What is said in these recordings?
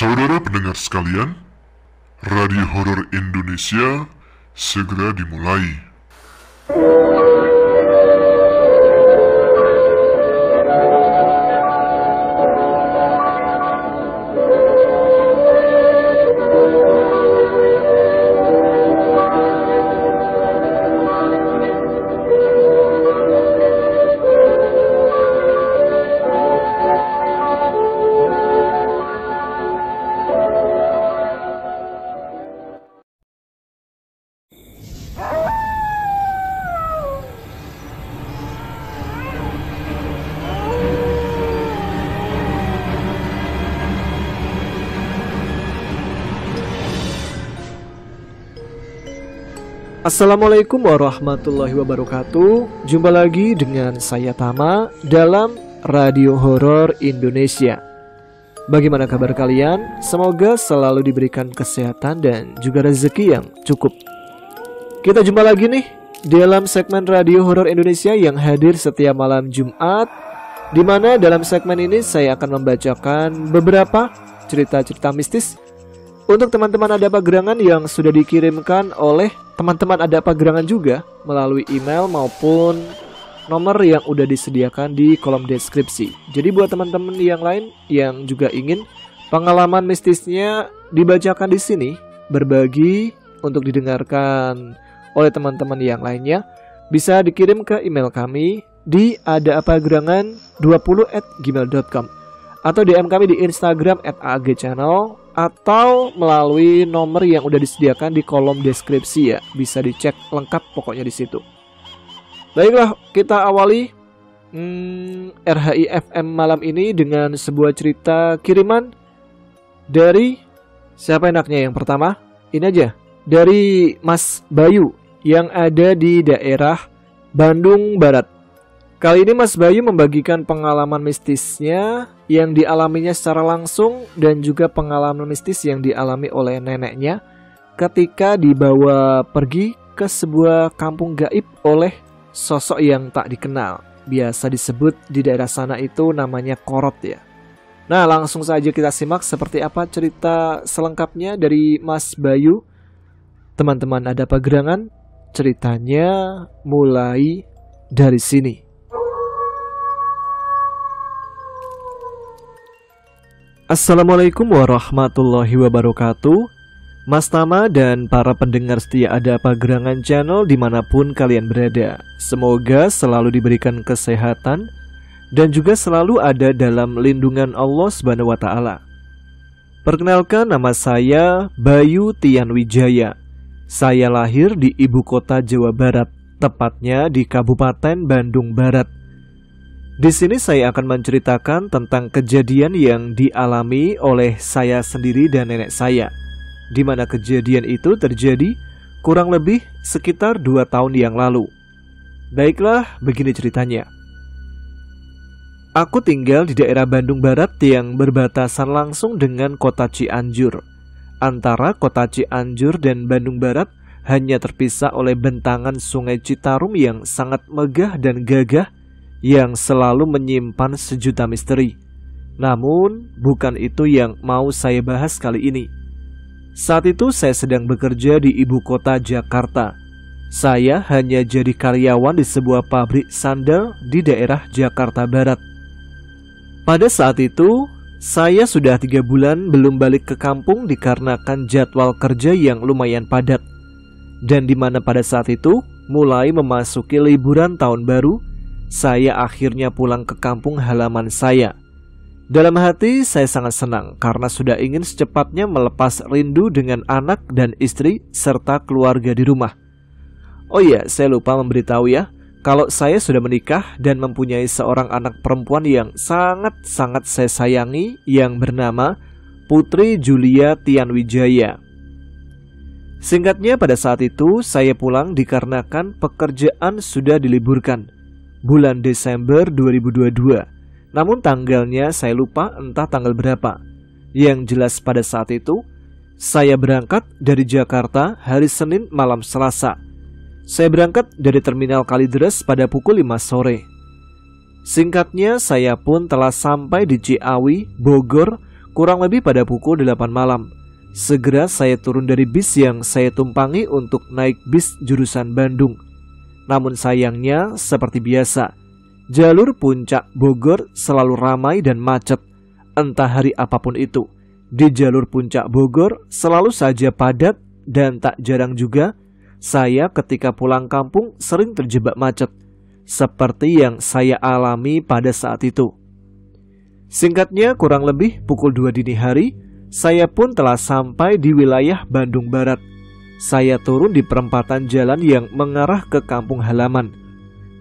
Saudara pendengar sekalian, Radio Horor Indonesia segera dimulai. Assalamualaikum warahmatullahi wabarakatuh. Jumpa lagi dengan saya Tama dalam Radio Horor Indonesia. Bagaimana kabar kalian? Semoga selalu diberikan kesehatan dan juga rezeki yang cukup. Kita jumpa lagi nih dalam segmen Radio Horor Indonesia yang hadir setiap malam Jumat, di mana dalam segmen ini saya akan membacakan beberapa cerita-cerita mistis untuk teman-teman Ada Pagerangan yang sudah dikirimkan oleh teman-teman Ada Pagerangan juga melalui email maupun nomor yang udah disediakan di kolom deskripsi. Jadi buat teman-teman yang lain yang juga ingin pengalaman mistisnya dibacakan di sini, berbagi untuk didengarkan oleh teman-teman yang lainnya, bisa dikirim ke email kami di adaapagerangan20@gmail.com atau DM kami di Instagram @agchannel atau melalui nomor yang udah disediakan di kolom deskripsi ya. Bisa dicek lengkap pokoknya di situ. Baiklah, kita awali RHI FM malam ini dengan sebuah cerita kiriman dari siapa enaknya yang pertama? Ini aja, dari Mas Bayu yang ada di daerah Bandung Barat. Kali ini Mas Bayu membagikan pengalaman mistisnya yang dialaminya secara langsung dan juga pengalaman mistis yang dialami oleh neneknya ketika dibawa pergi ke sebuah kampung gaib oleh sosok yang tak dikenal. Biasa disebut di daerah sana itu namanya Korot ya. Nah, langsung saja kita simak seperti apa cerita selengkapnya dari Mas Bayu. Teman-teman Ada Pagerangan, ceritanya mulai dari sini. Assalamualaikum warahmatullahi wabarakatuh. Mas Tama dan para pendengar setia Ada Pagerangan channel dimanapun kalian berada, semoga selalu diberikan kesehatan dan juga selalu ada dalam lindungan Allah Subhanahu wa Ta'ala. Perkenalkan, nama saya Bayu Tian Wijaya. Saya lahir di ibu kota Jawa Barat, tepatnya di Kabupaten Bandung Barat. Di sini saya akan menceritakan tentang kejadian yang dialami oleh saya sendiri dan nenek saya, di mana kejadian itu terjadi kurang lebih sekitar 2 tahun yang lalu. Baiklah, begini ceritanya. Aku tinggal di daerah Bandung Barat yang berbatasan langsung dengan kota Cianjur. Antara kota Cianjur dan Bandung Barat hanya terpisah oleh bentangan Sungai Citarum yang sangat megah dan gagah, yang selalu menyimpan sejuta misteri. Namun, bukan itu yang mau saya bahas kali ini. Saat itu saya sedang bekerja di ibu kota Jakarta. Saya hanya jadi karyawan di sebuah pabrik sandal di daerah Jakarta Barat. Pada saat itu, saya sudah 3 bulan belum balik ke kampung dikarenakan jadwal kerja yang lumayan padat. Dan di mana pada saat itu, mulai memasuki liburan tahun baru, saya akhirnya pulang ke kampung halaman saya. Dalam hati saya sangat senang karena sudah ingin secepatnya melepas rindu dengan anak dan istri serta keluarga di rumah. Oh iya, saya lupa memberitahu ya, kalau saya sudah menikah dan mempunyai seorang anak perempuan yang sangat-sangat saya sayangi yang bernama Putri Julia Tian Wijaya. Singkatnya, pada saat itu saya pulang dikarenakan pekerjaan sudah diliburkan bulan Desember 2022. Namun tanggalnya saya lupa, entah tanggal berapa. Yang jelas pada saat itu saya berangkat dari Jakarta hari Senin malam Selasa. Saya berangkat dari Terminal Kalideres pada pukul 5 sore. Singkatnya, saya pun telah sampai di Ciawi, Bogor, Kurang lebih pada pukul 8 malam, segera saya turun dari bis yang saya tumpangi untuk naik bis jurusan Bandung. Namun sayangnya, seperti biasa, jalur puncak Bogor selalu ramai dan macet. Entah hari apapun itu, di jalur puncak Bogor selalu saja padat, dan tak jarang juga saya ketika pulang kampung sering terjebak macet, seperti yang saya alami pada saat itu. Singkatnya, kurang lebih pukul 2 dini hari, saya pun telah sampai di wilayah Bandung Barat. Saya turun di perempatan jalan yang mengarah ke kampung halaman.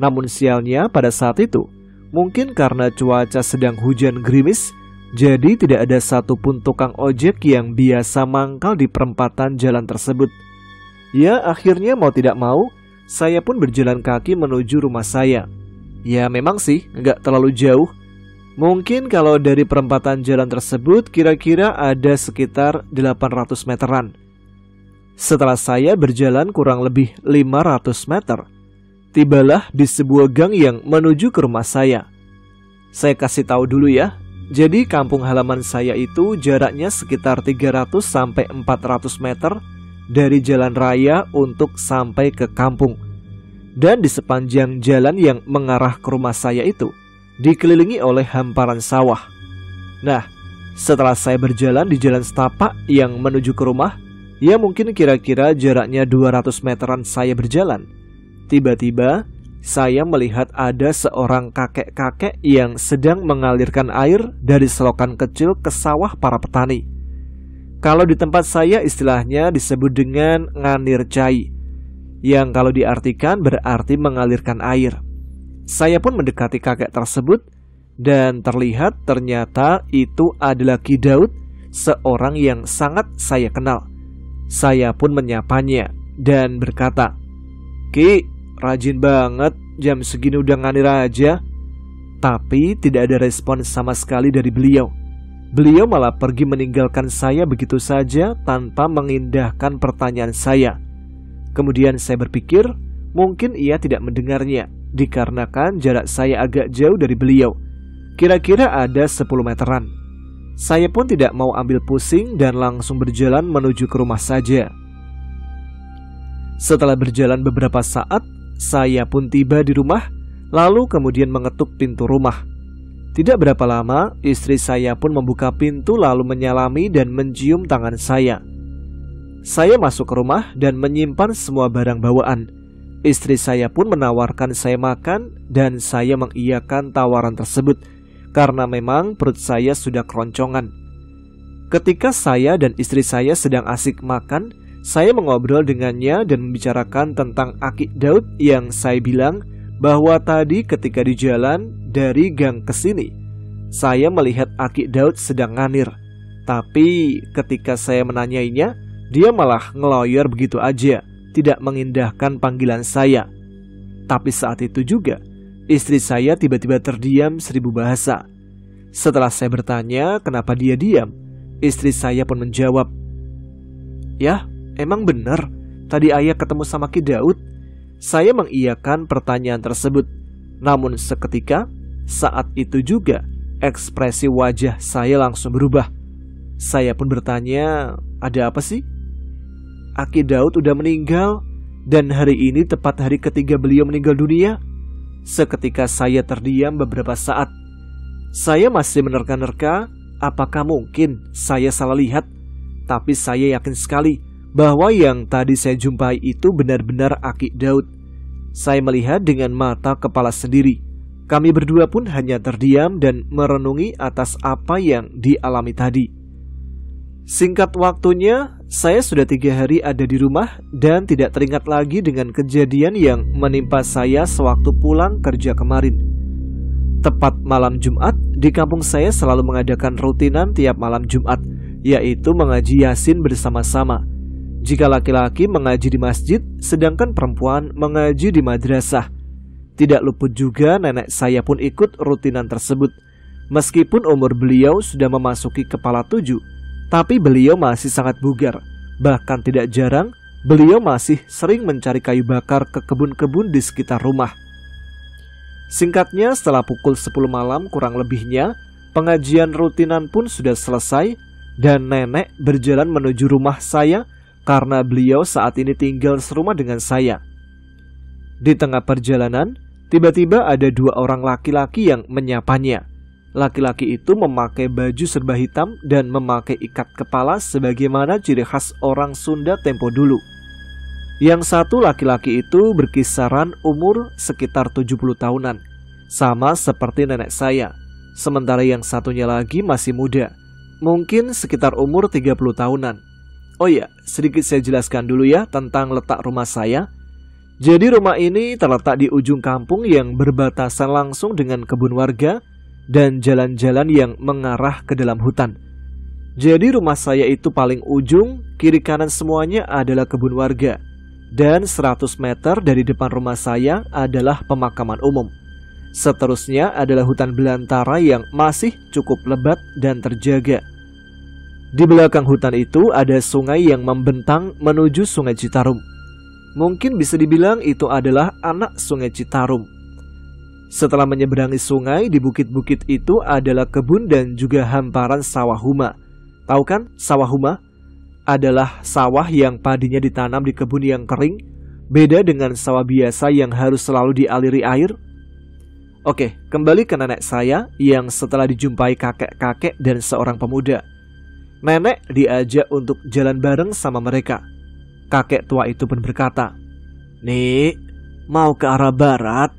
Namun sialnya pada saat itu, mungkin karena cuaca sedang hujan gerimis, jadi tidak ada satupun tukang ojek yang biasa mangkal di perempatan jalan tersebut. Ya, akhirnya mau tidak mau, saya pun berjalan kaki menuju rumah saya. Ya memang sih, nggak terlalu jauh. Mungkin kalau dari perempatan jalan tersebut kira-kira ada sekitar 800 meteran. Setelah saya berjalan kurang lebih 500 meter, tibalah di sebuah gang yang menuju ke rumah saya. Saya kasih tahu dulu ya. Jadi kampung halaman saya itu jaraknya sekitar 300 sampai 400 meter dari jalan raya untuk sampai ke kampung. Dan di sepanjang jalan yang mengarah ke rumah saya itu dikelilingi oleh hamparan sawah. Nah, setelah saya berjalan di jalan setapak yang menuju ke rumah, ya mungkin kira-kira jaraknya 200 meteran saya berjalan, tiba-tiba saya melihat ada seorang kakek-kakek yang sedang mengalirkan air dari selokan kecil ke sawah para petani. Kalau di tempat saya istilahnya disebut dengan nganir cai, yang kalau diartikan berarti mengalirkan air. Saya pun mendekati kakek tersebut dan terlihat ternyata itu adalah Ki Daud, seorang yang sangat saya kenal. Saya pun menyapanya dan berkata, "Ki, rajin banget, jam segini udah nganir aja." Tapi tidak ada respon sama sekali dari beliau. Beliau malah pergi meninggalkan saya begitu saja tanpa mengindahkan pertanyaan saya. Kemudian saya berpikir, mungkin ia tidak mendengarnya, dikarenakan jarak saya agak jauh dari beliau, kira-kira ada 10 meteran. Saya pun tidak mau ambil pusing dan langsung berjalan menuju ke rumah saja. Setelah berjalan beberapa saat, saya pun tiba di rumah, lalu kemudian mengetuk pintu rumah. Tidak berapa lama, istri saya pun membuka pintu lalu menyalami dan mencium tangan saya. Saya masuk ke rumah dan menyimpan semua barang bawaan. Istri saya pun menawarkan saya makan dan saya mengiyakan tawaran tersebut karena memang perut saya sudah keroncongan. Ketika saya dan istri saya sedang asik makan, saya mengobrol dengannya dan membicarakan tentang Aki Daud yang saya bilang bahwa tadi ketika di jalan dari gang ke sini, saya melihat Aki Daud sedang nganir. Tapi ketika saya menanyainya, dia malah ngeloyor begitu aja, tidak mengindahkan panggilan saya. Tapi saat itu juga, istri saya tiba-tiba terdiam 1000 bahasa. Setelah saya bertanya kenapa dia diam, istri saya pun menjawab, "Ya, emang benar, tadi ayah ketemu sama Ki Daud." Saya mengiyakan pertanyaan tersebut. Namun seketika, saat itu juga, ekspresi wajah saya langsung berubah. Saya pun bertanya, "Ada apa sih?" "Aki Daud udah meninggal, dan hari ini tepat hari ketiga beliau meninggal dunia." Seketika saya terdiam beberapa saat. Saya masih menerka-nerka apakah mungkin saya salah lihat. Tapi saya yakin sekali bahwa yang tadi saya jumpai itu benar-benar Aki Daud. Saya melihat dengan mata kepala sendiri. Kami berdua pun hanya terdiam dan merenungi atas apa yang dialami tadi. Singkat waktunya, saya sudah 3 hari ada di rumah dan tidak teringat lagi dengan kejadian yang menimpa saya sewaktu pulang kerja kemarin. Tepat malam Jumat, di kampung saya selalu mengadakan rutinan tiap malam Jumat, yaitu mengaji Yasin bersama-sama. Jika laki-laki mengaji di masjid, sedangkan perempuan mengaji di madrasah. Tidak luput juga nenek saya pun ikut rutinan tersebut. Meskipun umur beliau sudah memasuki kepala 7, tapi beliau masih sangat bugar. Bahkan tidak jarang, beliau masih sering mencari kayu bakar ke kebun-kebun di sekitar rumah. Singkatnya, setelah pukul 10 malam kurang lebihnya, Pengajian rutinan pun sudah selesai dan nenek berjalan menuju rumah saya karena beliau saat ini tinggal serumah dengan saya. Di tengah perjalanan, tiba-tiba ada 2 orang laki-laki yang menyapanya. Laki-laki itu memakai baju serba hitam dan memakai ikat kepala sebagaimana ciri khas orang Sunda tempo dulu. Yang satu laki-laki itu berkisaran umur sekitar 70 tahunan, sama seperti nenek saya. Sementara yang satunya lagi masih muda, mungkin sekitar umur 30 tahunan. Oh ya, sedikit saya jelaskan dulu ya tentang letak rumah saya. Jadi rumah ini terletak di ujung kampung yang berbatasan langsung dengan kebun warga dan jalan-jalan yang mengarah ke dalam hutan. Jadi rumah saya itu paling ujung, kiri kanan semuanya adalah kebun warga. Dan 100 meter dari depan rumah saya adalah pemakaman umum. Seterusnya adalah hutan belantara yang masih cukup lebat dan terjaga. Di belakang hutan itu ada sungai yang membentang menuju Sungai Citarum. Mungkin bisa dibilang itu adalah anak Sungai Citarum. Setelah menyeberangi sungai, di bukit-bukit itu adalah kebun dan juga hamparan sawah huma. Tahu kan sawah huma? Adalah sawah yang padinya ditanam di kebun yang kering, beda dengan sawah biasa yang harus selalu dialiri air. Oke, kembali ke nenek saya yang setelah dijumpai kakek-kakek dan seorang pemuda. Nenek diajak untuk jalan bareng sama mereka. Kakek tua itu pun berkata, "Nih, mau ke arah barat?"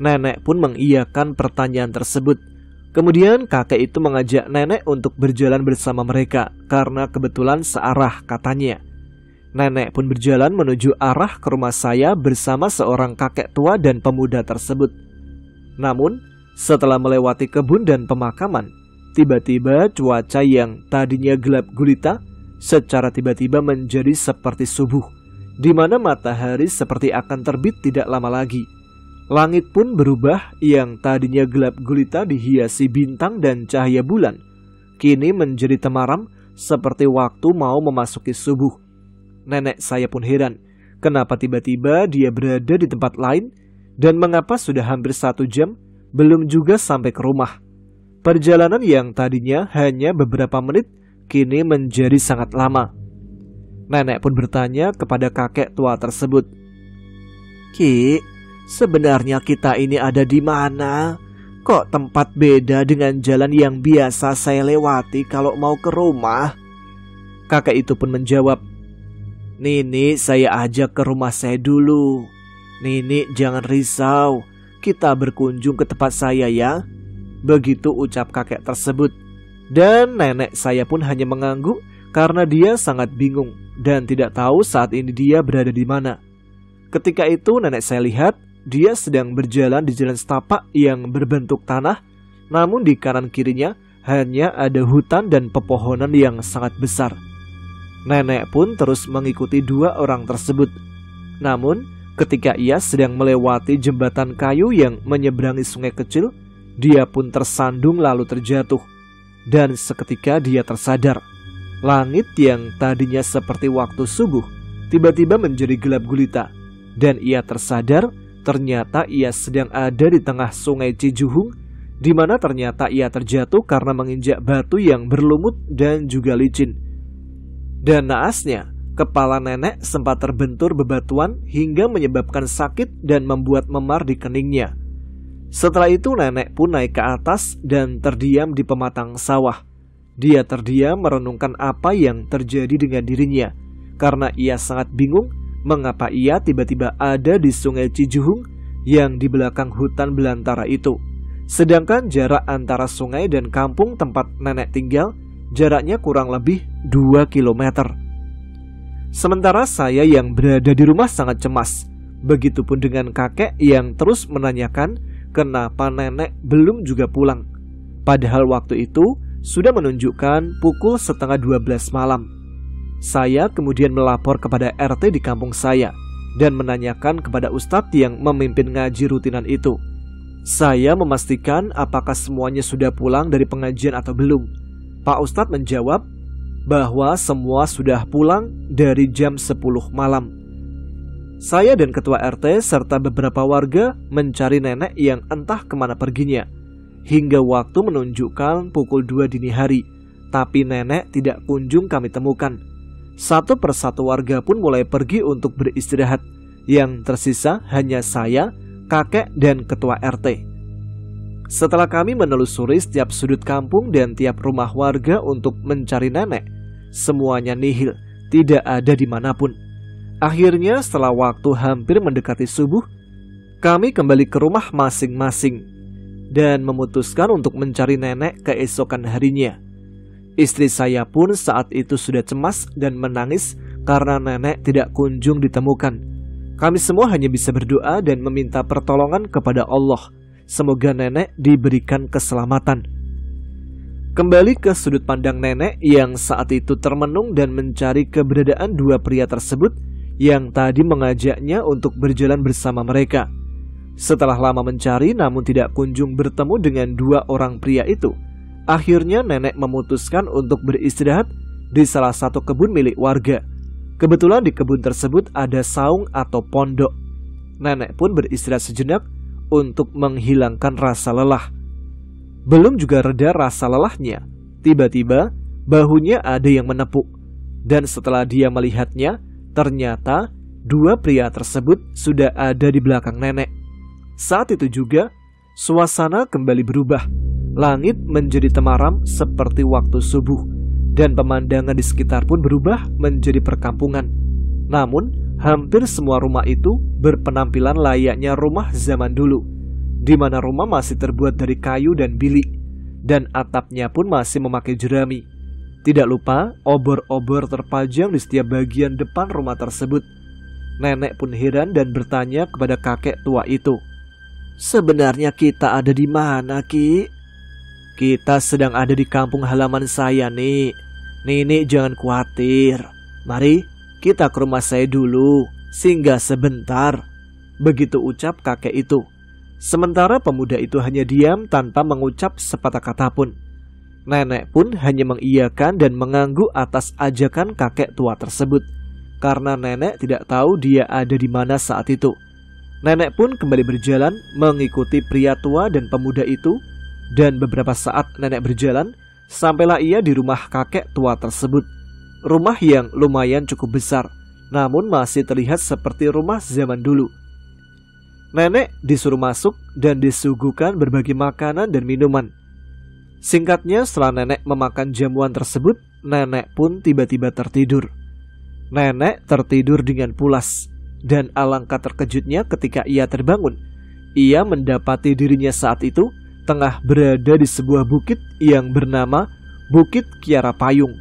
Nenek pun mengiyakan pertanyaan tersebut. Kemudian kakek itu mengajak nenek untuk berjalan bersama mereka karena kebetulan searah katanya. Nenek pun berjalan menuju arah ke rumah saya bersama seorang kakek tua dan pemuda tersebut. Namun setelah melewati kebun dan pemakaman, tiba-tiba cuaca yang tadinya gelap gulita secara tiba-tiba menjadi seperti subuh, di mana matahari seperti akan terbit tidak lama lagi. Langit pun berubah, yang tadinya gelap gulita dihiasi bintang dan cahaya bulan, kini menjadi temaram seperti waktu mau memasuki subuh. Nenek saya pun heran, kenapa tiba-tiba dia berada di tempat lain dan mengapa sudah hampir 1 jam belum juga sampai ke rumah. Perjalanan yang tadinya hanya beberapa menit kini menjadi sangat lama. Nenek pun bertanya kepada kakek tua tersebut, "Ki, sebenarnya kita ini ada di mana? Kok tempat beda dengan jalan yang biasa saya lewati kalau mau ke rumah?" Kakek itu pun menjawab, "Nini, saya ajak ke rumah saya dulu. Nini jangan risau, kita berkunjung ke tempat saya ya." Begitu ucap kakek tersebut. Dan nenek saya pun hanya mengangguk karena dia sangat bingung dan tidak tahu saat ini dia berada di mana. Ketika itu nenek saya lihat dia sedang berjalan di jalan setapak yang berbentuk tanah, namun di kanan kirinya hanya ada hutan dan pepohonan yang sangat besar. Nenek pun terus mengikuti 2 orang tersebut. Namun ketika ia sedang melewati jembatan kayu yang menyeberangi sungai kecil, dia pun tersandung lalu terjatuh. Dan seketika dia tersadar. Langit yang tadinya seperti waktu subuh tiba-tiba menjadi gelap gulita. Dan ia tersadar ternyata ia sedang ada di tengah Sungai Cijuhung, di mana ternyata ia terjatuh karena menginjak batu yang berlumut dan juga licin. Dan naasnya, kepala nenek sempat terbentur bebatuan hingga menyebabkan sakit dan membuat memar di keningnya. Setelah itu nenek pun naik ke atas dan terdiam di pematang sawah. Dia terdiam merenungkan apa yang terjadi dengan dirinya, karena ia sangat bingung mengapa ia tiba-tiba ada di Sungai Cijuhung yang di belakang hutan belantara itu. Sedangkan jarak antara sungai dan kampung tempat nenek tinggal jaraknya kurang lebih 2 kilometer. Sementara saya yang berada di rumah sangat cemas. Begitupun dengan kakek yang terus menanyakan kenapa nenek belum juga pulang. Padahal waktu itu sudah menunjukkan pukul 11:30 malam. Saya kemudian melapor kepada RT di kampung saya dan menanyakan kepada ustadz yang memimpin ngaji rutinan itu. Saya memastikan apakah semuanya sudah pulang dari pengajian atau belum. Pak ustadz menjawab bahwa semua sudah pulang dari jam 10 malam. Saya dan ketua RT serta beberapa warga mencari nenek yang entah kemana perginya. hingga waktu menunjukkan pukul 2 dini hari, tapi nenek tidak kunjung kami temukan. Satu persatu warga pun mulai pergi untuk beristirahat. Yang tersisa hanya saya, kakek, dan ketua RT. Setelah kami menelusuri setiap sudut kampung dan tiap rumah warga untuk mencari nenek, semuanya nihil, tidak ada dimanapun. Akhirnya setelah waktu hampir mendekati subuh, kami kembali ke rumah masing-masing dan memutuskan untuk mencari nenek keesokan harinya. Istri saya pun saat itu sudah cemas dan menangis karena nenek tidak kunjung ditemukan. Kami semua hanya bisa berdoa dan meminta pertolongan kepada Allah. Semoga nenek diberikan keselamatan. Kembali ke sudut pandang nenek yang saat itu termenung dan mencari keberadaan dua pria tersebut yang tadi mengajaknya untuk berjalan bersama mereka. Setelah lama mencari namun tidak kunjung bertemu dengan dua orang pria itu, akhirnya nenek memutuskan untuk beristirahat di salah satu kebun milik warga. Kebetulan di kebun tersebut ada saung atau pondok. Nenek pun beristirahat sejenak untuk menghilangkan rasa lelah. Belum juga reda rasa lelahnya, tiba-tiba bahunya ada yang menepuk. Dan setelah dia melihatnya, ternyata dua pria tersebut sudah ada di belakang nenek. Saat itu juga, suasana kembali berubah. Langit menjadi temaram seperti waktu subuh, dan pemandangan di sekitar pun berubah menjadi perkampungan. Namun, hampir semua rumah itu berpenampilan layaknya rumah zaman dulu, di mana rumah masih terbuat dari kayu dan bilik, dan atapnya pun masih memakai jerami. Tidak lupa, obor-obor terpajang di setiap bagian depan rumah tersebut. Nenek pun heran dan bertanya kepada kakek tua itu, "Sebenarnya kita ada di mana, Ki?" "Kita sedang ada di kampung halaman saya, Nik. Nenek jangan khawatir. Mari kita ke rumah saya dulu, singgah sebentar." Begitu ucap kakek itu. Sementara pemuda itu hanya diam tanpa mengucap sepatah kata pun. Nenek pun hanya mengiyakan dan mengangguk atas ajakan kakek tua tersebut, karena nenek tidak tahu dia ada di mana saat itu. Nenek pun kembali berjalan mengikuti pria tua dan pemuda itu, dan beberapa saat nenek berjalan, sampailah ia di rumah kakek tua tersebut. Rumah yang lumayan cukup besar, namun masih terlihat seperti rumah zaman dulu. Nenek disuruh masuk dan disuguhkan berbagai makanan dan minuman. Singkatnya, setelah nenek memakan jamuan tersebut, nenek pun tiba-tiba tertidur. Nenek tertidur dengan pulas, dan alangkah terkejutnya ketika ia terbangun. Ia mendapati dirinya saat itu tengah berada di sebuah bukit yang bernama Bukit Kiara Payung.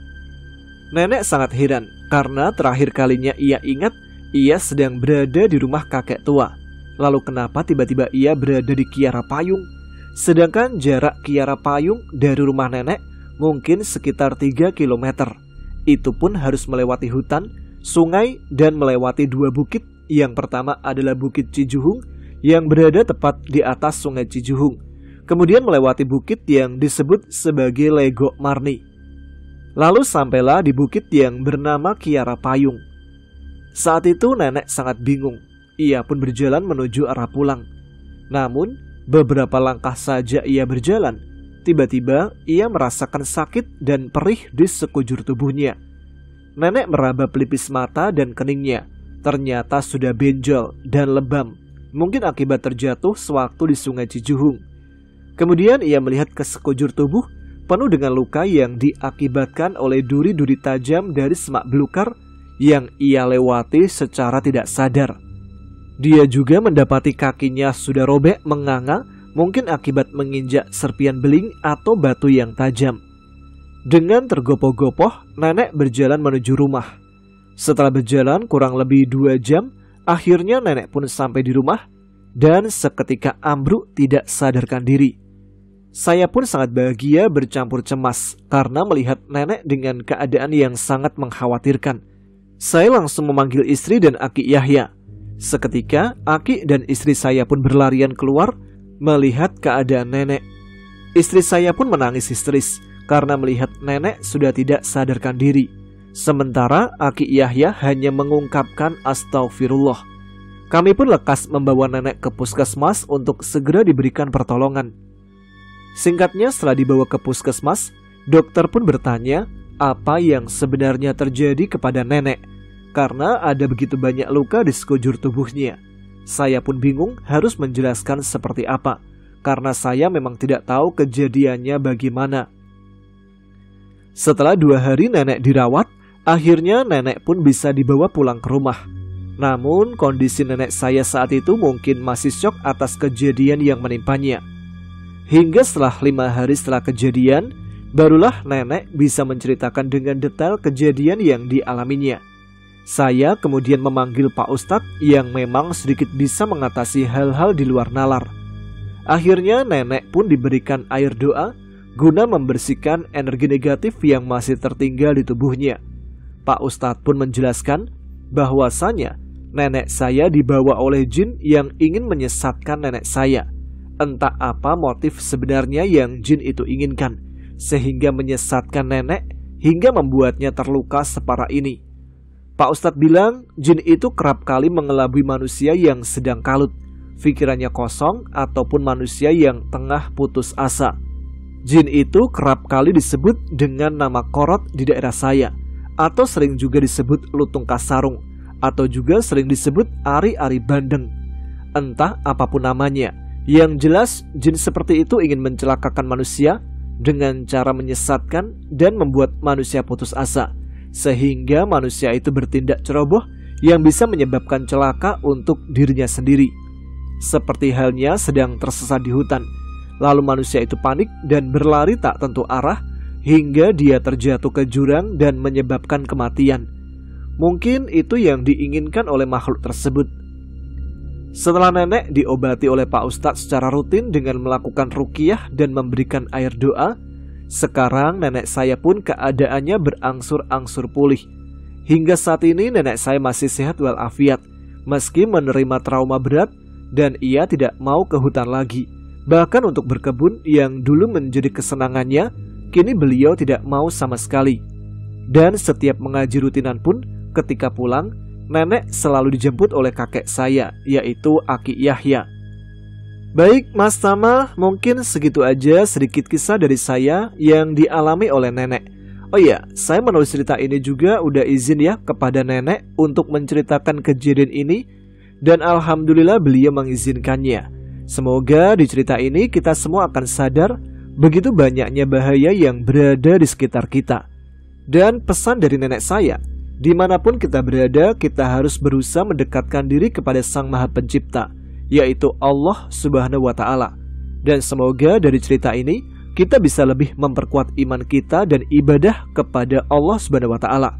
Nenek sangat heran karena terakhir kalinya ia ingat ia sedang berada di rumah kakek tua. Lalu kenapa tiba-tiba ia berada di Kiara Payung? Sedangkan jarak Kiara Payung dari rumah nenek mungkin sekitar 3 km. Itu pun harus melewati hutan, sungai, dan melewati dua bukit. Yang pertama adalah Bukit Cijuhung yang berada tepat di atas sungai Cijuhung. Kemudian melewati bukit yang disebut sebagai Legok Marni. Lalu sampailah di bukit yang bernama Kiara Payung. Saat itu nenek sangat bingung. Ia pun berjalan menuju arah pulang. Namun, beberapa langkah saja ia berjalan, tiba-tiba ia merasakan sakit dan perih di sekujur tubuhnya. Nenek meraba pelipis mata dan keningnya. Ternyata sudah benjol dan lebam, mungkin akibat terjatuh sewaktu di sungai Cijuhung. Kemudian ia melihat ke sekujur tubuh penuh dengan luka yang diakibatkan oleh duri-duri tajam dari semak belukar yang ia lewati secara tidak sadar. Dia juga mendapati kakinya sudah robek menganga, mungkin akibat menginjak serpian beling atau batu yang tajam. Dengan tergopoh-gopoh, nenek berjalan menuju rumah. Setelah berjalan kurang lebih 2 jam, akhirnya nenek pun sampai di rumah dan seketika ambruk tidak sadarkan diri. Saya pun sangat bahagia bercampur cemas karena melihat nenek dengan keadaan yang sangat mengkhawatirkan. Saya langsung memanggil istri dan Aki Yahya. Seketika, Aki dan istri saya pun berlarian keluar melihat keadaan nenek. Istri saya pun menangis histeris karena melihat nenek sudah tidak sadarkan diri. Sementara Aki Yahya hanya mengungkapkan astagfirullah. Kami pun lekas membawa nenek ke puskesmas untuk segera diberikan pertolongan. Singkatnya, setelah dibawa ke puskesmas, dokter pun bertanya apa yang sebenarnya terjadi kepada nenek, karena ada begitu banyak luka di sekujur tubuhnya. Saya pun bingung harus menjelaskan seperti apa, karena saya memang tidak tahu kejadiannya bagaimana. Setelah 2 hari nenek dirawat, akhirnya nenek pun bisa dibawa pulang ke rumah. Namun kondisi nenek saya saat itu mungkin masih syok atas kejadian yang menimpanya. Hingga setelah 5 hari setelah kejadian, barulah nenek bisa menceritakan dengan detail kejadian yang dialaminya. Saya kemudian memanggil Pak Ustadz yang memang sedikit bisa mengatasi hal-hal di luar nalar. Akhirnya nenek pun diberikan air doa guna membersihkan energi negatif yang masih tertinggal di tubuhnya. Pak Ustadz pun menjelaskan bahwasanya nenek saya dibawa oleh jin yang ingin menyesatkan nenek saya. Entah apa motif sebenarnya yang jin itu inginkan, sehingga menyesatkan nenek hingga membuatnya terluka separah ini. Pak Ustadz bilang jin itu kerap kali mengelabui manusia yang sedang kalut, pikirannya kosong, ataupun manusia yang tengah putus asa. Jin itu kerap kali disebut dengan nama korot di daerah saya, atau sering juga disebut lutung kasarung, atau juga sering disebut ari-ari bandeng. Entah apapun namanya, yang jelas jin seperti itu ingin mencelakakan manusia dengan cara menyesatkan dan membuat manusia putus asa, sehingga manusia itu bertindak ceroboh yang bisa menyebabkan celaka untuk dirinya sendiri. Seperti halnya sedang tersesat di hutan, lalu manusia itu panik dan berlari tak tentu arah hingga dia terjatuh ke jurang dan menyebabkan kematian. Mungkin itu yang diinginkan oleh makhluk tersebut. Setelah nenek diobati oleh Pak Ustadz secara rutin dengan melakukan ruqyah dan memberikan air doa, sekarang nenek saya pun keadaannya berangsur-angsur pulih. Hingga saat ini nenek saya masih sehat walafiat, meski menerima trauma berat dan ia tidak mau ke hutan lagi. Bahkan untuk berkebun yang dulu menjadi kesenangannya, kini beliau tidak mau sama sekali. Dan setiap mengaji rutinan pun, ketika pulang, nenek selalu dijemput oleh kakek saya, yaitu Aki Yahya. Baik Mas Tama, mungkin segitu aja sedikit kisah dari saya yang dialami oleh nenek. Oh iya, saya menulis cerita ini juga udah izin ya kepada nenek untuk menceritakan kejadian ini, dan alhamdulillah beliau mengizinkannya. Semoga di cerita ini kita semua akan sadar begitu banyaknya bahaya yang berada di sekitar kita. Dan pesan dari nenek saya, dimanapun kita berada, kita harus berusaha mendekatkan diri kepada Sang Maha Pencipta, yaitu Allah Subhanahu wa Ta'ala. Dan semoga dari cerita ini kita bisa lebih memperkuat iman kita dan ibadah kepada Allah Subhanahu wa Ta'ala,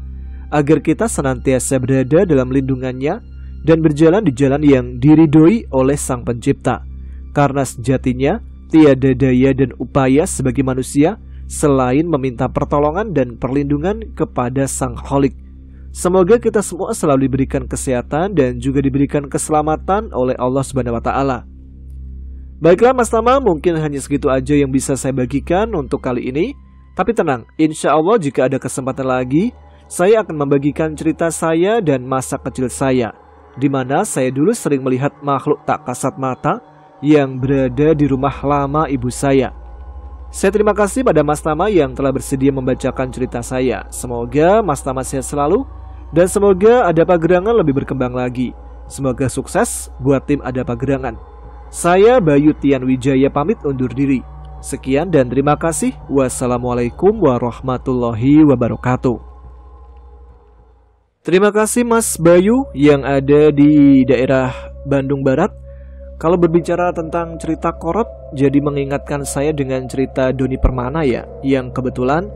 agar kita senantiasa berada dalam lindungannya dan berjalan di jalan yang diridhoi oleh Sang Pencipta. Karena sejatinya tiada daya dan upaya sebagai manusia selain meminta pertolongan dan perlindungan kepada Sang Khalik. Semoga kita semua selalu diberikan kesehatan dan juga diberikan keselamatan oleh Allah Subhanahu wa Ta'ala. Baiklah Mas Tama, mungkin hanya segitu aja yang bisa saya bagikan untuk kali ini. Tapi tenang, insya Allah jika ada kesempatan lagi, saya akan membagikan cerita saya dan masa kecil saya, di mana saya dulu sering melihat makhluk tak kasat mata yang berada di rumah lama ibu saya. Saya terima kasih pada Mas Tama yang telah bersedia membacakan cerita saya. Semoga Mas Tama sehat selalu, dan semoga Adapa Gerangan lebih berkembang lagi. Semoga sukses buat tim Adapa Gerangan. Saya Bayu Tian Wijaya pamit undur diri. Sekian dan terima kasih. Wassalamualaikum warahmatullahi wabarakatuh. Terima kasih Mas Bayu yang ada di daerah Bandung Barat. Kalau berbicara tentang cerita korot, jadi mengingatkan saya dengan cerita Doni Permana ya, yang kebetulan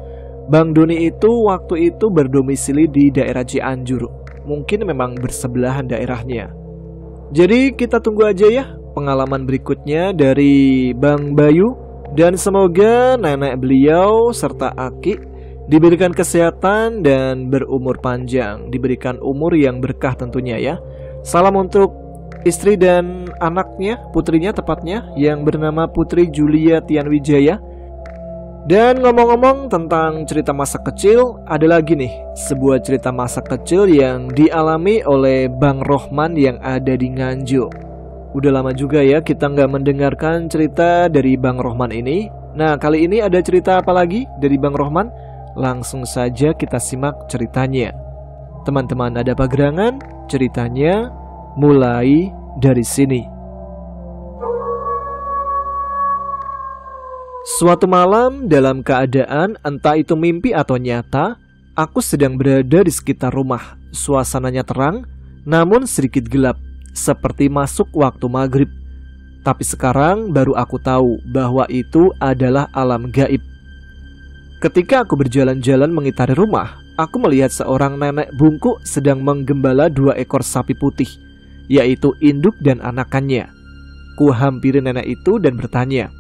Bang Doni itu waktu itu berdomisili di daerah Cianjur. Mungkin memang bersebelahan daerahnya. Jadi kita tunggu aja ya pengalaman berikutnya dari Bang Bayu, dan semoga nenek beliau serta Aki diberikan kesehatan dan berumur panjang, diberikan umur yang berkah tentunya ya. Salam untuk istri dan anaknya, putrinya tepatnya, yang bernama Putri Julia Tian Wijaya. Dan ngomong-ngomong tentang cerita masa kecil, ada lagi nih sebuah cerita masa kecil yang dialami oleh Bang Rohman yang ada di Nganjuk. Udah lama juga ya kita nggak mendengarkan cerita dari Bang Rohman ini. Nah, kali ini ada cerita apa lagi dari Bang Rohman? Langsung saja kita simak ceritanya. Teman-teman, ada apa gerangan? Ceritanya mulai dari sini. Suatu malam, dalam keadaan entah itu mimpi atau nyata, aku sedang berada di sekitar rumah. Suasananya terang, namun sedikit gelap, seperti masuk waktu maghrib. Tapi sekarang baru aku tahu bahwa itu adalah alam gaib. Ketika aku berjalan-jalan mengitari rumah, aku melihat seorang nenek bungkuk sedang menggembala 2 ekor sapi putih, yaitu induk dan anakannya. Ku hampiri nenek itu dan bertanya,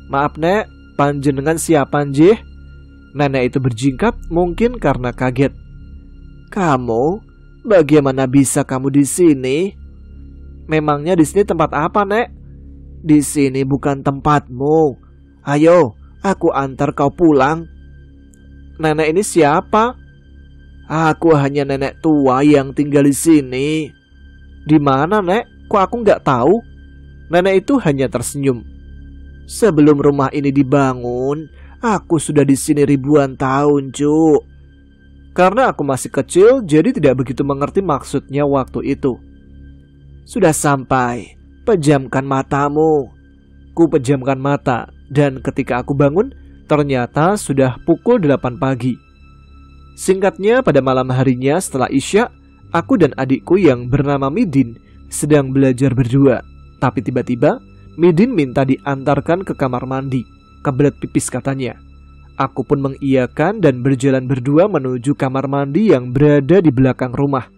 "Maaf nek, panjenengan siapa njih?" Nenek itu berjingkat mungkin karena kaget. "Kamu? Bagaimana bisa kamu di sini?" "Memangnya di sini tempat apa, Nek?" "Di sini bukan tempatmu. Ayo, aku antar kau pulang." "Nenek ini siapa?" "Aku hanya nenek tua yang tinggal di sini." "Di mana, Nek? Kok aku nggak tahu?" Nenek itu hanya tersenyum. "Sebelum rumah ini dibangun, aku sudah di sini ribuan tahun, Cuk." Karena aku masih kecil, jadi tidak begitu mengerti maksudnya waktu itu. "Sudah sampai. Pejamkan matamu." Ku pejamkan mata, dan ketika aku bangun, ternyata sudah pukul 8 pagi. Singkatnya, pada malam harinya setelah Isya, aku dan adikku yang bernama Midin sedang belajar berdua. Tapi tiba-tiba, Midin minta diantarkan ke kamar mandi. "Kebelet pipis," katanya. Aku pun mengiyakan dan berjalan berdua menuju kamar mandi yang berada di belakang rumah.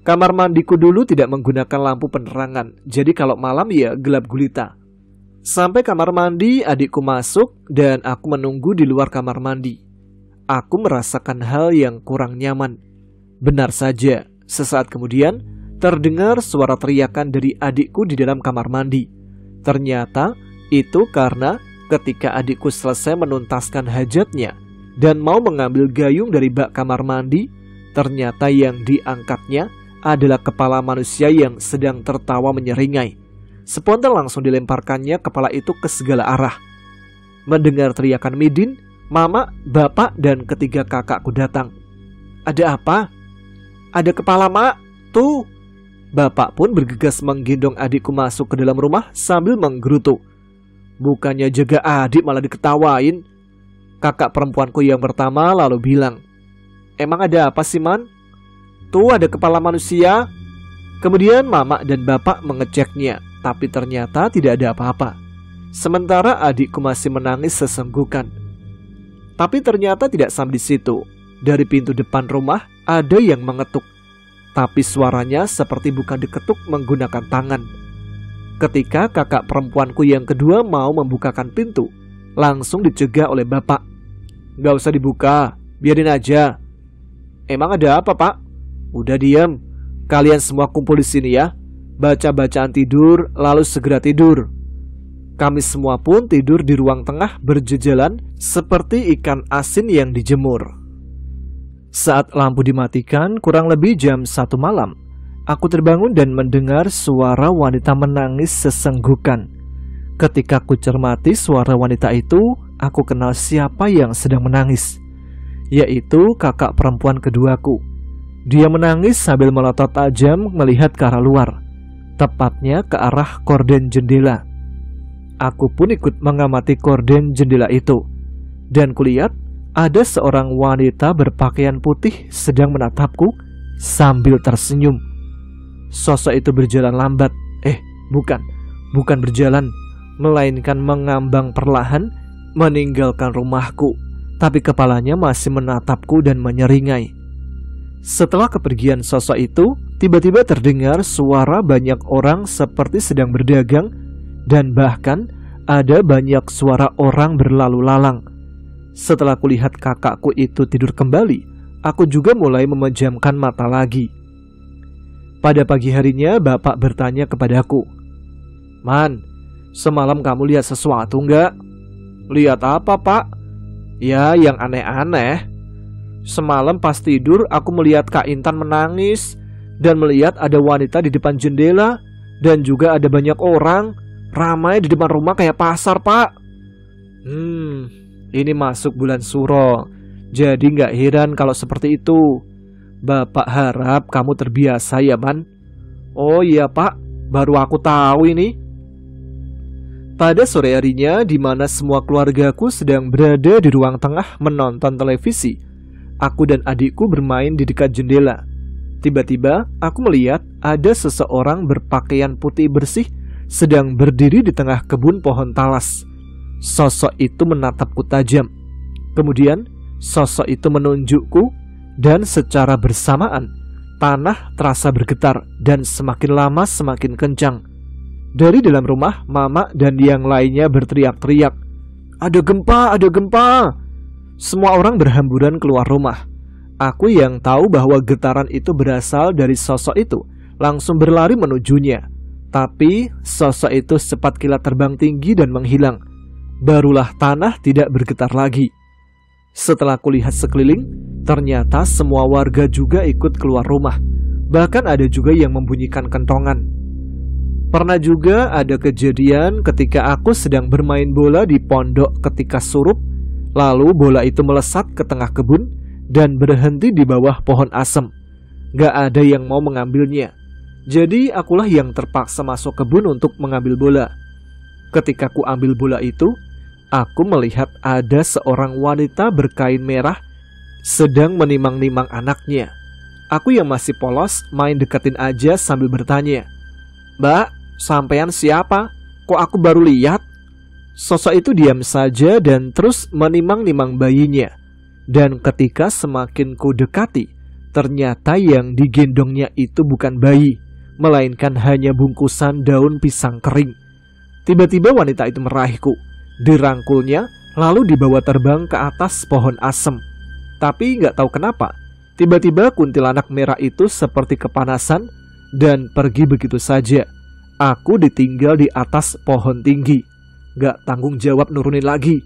Kamar mandiku dulu tidak menggunakan lampu penerangan, jadi kalau malam ya gelap gulita. Sampai kamar mandi, adikku masuk dan aku menunggu di luar kamar mandi. Aku merasakan hal yang kurang nyaman. Benar saja, sesaat kemudian terdengar suara teriakan dari adikku di dalam kamar mandi. Ternyata itu karena ketika adikku selesai menuntaskan hajatnya dan mau mengambil gayung dari bak kamar mandi, ternyata yang diangkatnya adalah kepala manusia yang sedang tertawa menyeringai. Spontan langsung dilemparkannya kepala itu ke segala arah. Mendengar teriakan Midin, mama, bapak, dan ketiga kakakku datang. "Ada apa?" "Ada kepala, Mak. Tuh." Bapak pun bergegas menggendong adikku masuk ke dalam rumah sambil menggerutu. Bukannya jaga adik malah diketawain. Kakak perempuanku yang pertama lalu bilang, "Emang ada apa sih, Man?" "Tuh ada kepala manusia." Kemudian mama dan bapak mengeceknya, tapi ternyata tidak ada apa-apa. Sementara adikku masih menangis sesenggukan. Tapi ternyata tidak sampai di situ. Dari pintu depan rumah ada yang mengetuk, tapi suaranya seperti bukan diketuk menggunakan tangan. Ketika kakak perempuanku yang kedua mau membukakan pintu, langsung dicegah oleh bapak. "Gak usah dibuka, biarin aja." "Emang ada apa, Pak?" "Udah diam, kalian semua kumpul di sini ya. Baca bacaan tidur, lalu segera tidur." Kami semua pun tidur di ruang tengah berjejalan seperti ikan asin yang dijemur. Saat lampu dimatikan, kurang lebih jam 1 malam, aku terbangun dan mendengar suara wanita menangis sesenggukan. Ketika ku cermati suara wanita itu, aku kenal siapa yang sedang menangis, yaitu kakak perempuan keduaku. Dia menangis sambil melotot tajam melihat ke arah luar, tepatnya ke arah korden jendela. Aku pun ikut mengamati korden jendela itu, dan kulihat ada seorang wanita berpakaian putih sedang menatapku sambil tersenyum. Sosok itu berjalan lambat, bukan berjalan, melainkan mengambang perlahan meninggalkan rumahku, tapi kepalanya masih menatapku dan menyeringai. Setelah kepergian sosok itu, tiba-tiba terdengar suara banyak orang seperti sedang berdagang, dan bahkan ada banyak suara orang berlalu lalang. Setelah kulihat kakakku itu tidur kembali, aku juga mulai memejamkan mata lagi. Pada pagi harinya bapak bertanya kepadaku, "Man, semalam kamu lihat sesuatu enggak?" "Lihat apa, Pak?" "Ya, yang aneh-aneh. Semalam pas tidur aku melihat Kak Intan menangis, dan melihat ada wanita di depan jendela, dan juga ada banyak orang ramai di depan rumah kayak pasar, Pak." Ini masuk bulan Suro, jadi nggak heran kalau seperti itu. Bapak harap kamu terbiasa ya, Man. Oh iya, Pak, baru aku tahu ini. Pada sore harinya, di mana semua keluargaku sedang berada di ruang tengah menonton televisi, aku dan adikku bermain di dekat jendela. Tiba-tiba, aku melihat ada seseorang berpakaian putih bersih sedang berdiri di tengah kebun pohon talas. Sosok itu menatapku tajam. Kemudian, sosok itu menunjukku, dan secara bersamaan, tanah terasa bergetar dan semakin lama semakin kencang. Dari dalam rumah, Mama dan yang lainnya berteriak-teriak, "Ada gempa, ada gempa!" Semua orang berhamburan keluar rumah. Aku yang tahu bahwa getaran itu berasal dari sosok itu, langsung berlari menujunya. Tapi sosok itu secepat kilat terbang tinggi dan menghilang. Barulah tanah tidak bergetar lagi. Setelah kulihat sekeliling, ternyata semua warga juga ikut keluar rumah. Bahkan ada juga yang membunyikan kentongan. Pernah juga ada kejadian ketika aku sedang bermain bola di pondok ketika surup, lalu bola itu melesat ke tengah kebun dan berhenti di bawah pohon asem. Gak ada yang mau mengambilnya. Jadi akulah yang terpaksa masuk kebun untuk mengambil bola. Ketika ku ambil bola itu, aku melihat ada seorang wanita berkain merah sedang menimang-nimang anaknya. Aku yang masih polos main deketin aja sambil bertanya, "Mbak, sampean siapa? Kok aku baru lihat?" Sosok itu diam saja dan terus menimang-nimang bayinya. Dan ketika semakin ku dekati, ternyata yang digendongnya itu bukan bayi, melainkan hanya bungkusan daun pisang kering. Tiba-tiba wanita itu meraihku, dirangkulnya, lalu dibawa terbang ke atas pohon asem. Tapi nggak tahu kenapa, tiba-tiba kuntilanak merah itu seperti kepanasan dan pergi begitu saja. Aku ditinggal di atas pohon tinggi, nggak tanggung jawab nurunin lagi.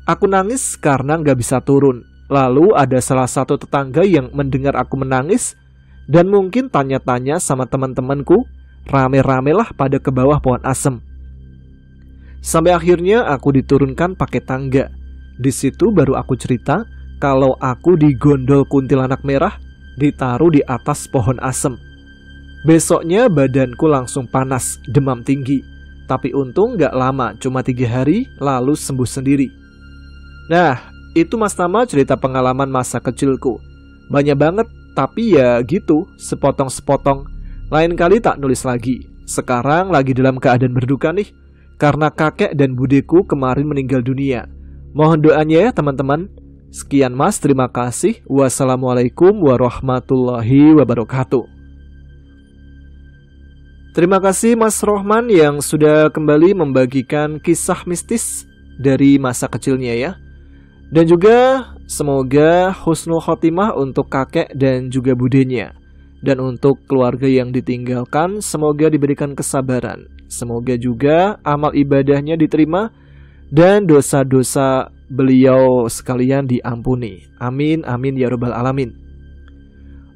Aku nangis karena nggak bisa turun. Lalu ada salah satu tetangga yang mendengar aku menangis dan mungkin tanya-tanya sama teman-temanku, rame-ramelah pada ke bawah pohon asem. Sampai akhirnya aku diturunkan pakai tangga. Di situ baru aku cerita kalau aku digondol kuntilanak merah, ditaruh di atas pohon asem. Besoknya badanku langsung panas, demam tinggi. Tapi untung gak lama, cuma 3 hari, lalu sembuh sendiri. Nah, itu Mas Tama cerita pengalaman masa kecilku. Banyak banget, tapi ya gitu, sepotong-sepotong. Lain kali tak nulis lagi. Sekarang lagi dalam keadaan berduka nih, karena kakek dan budeku kemarin meninggal dunia. Mohon doanya ya teman-teman. Sekian Mas, terima kasih. Wassalamualaikum warahmatullahi wabarakatuh. Terima kasih Mas Rohman yang sudah kembali membagikan kisah mistis dari masa kecilnya ya. Dan juga semoga husnul khotimah untuk kakek dan juga budenya. Dan untuk keluarga yang ditinggalkan, semoga diberikan kesabaran. Semoga juga amal ibadahnya diterima dan dosa-dosa beliau sekalian diampuni. Amin, amin ya rabbal alamin.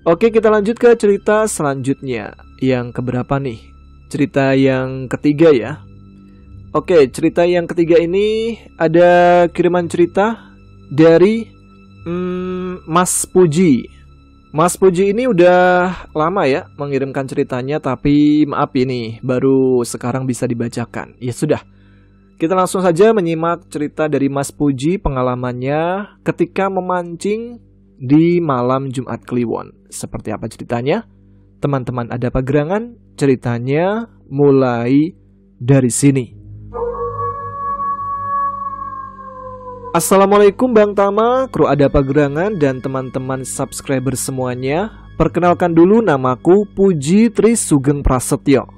Oke, kita lanjut ke cerita selanjutnya. Yang keberapa nih? Cerita yang ketiga ya. Oke, cerita yang ketiga ini ada kiriman cerita dari Mas Puji. Mas Puji ini udah lama ya mengirimkan ceritanya, tapi maaf ini baru sekarang bisa dibacakan. Ya sudah, kita langsung saja menyimak cerita dari Mas Puji, pengalamannya ketika memancing di malam Jumat Kliwon. Seperti apa ceritanya? Teman-teman ada pagerangan, ceritanya mulai dari sini. Assalamualaikum Bang Tama, kru ada pagerangan dan teman-teman subscriber semuanya. Perkenalkan dulu, namaku Puji Tri Sugeng Prasetyo.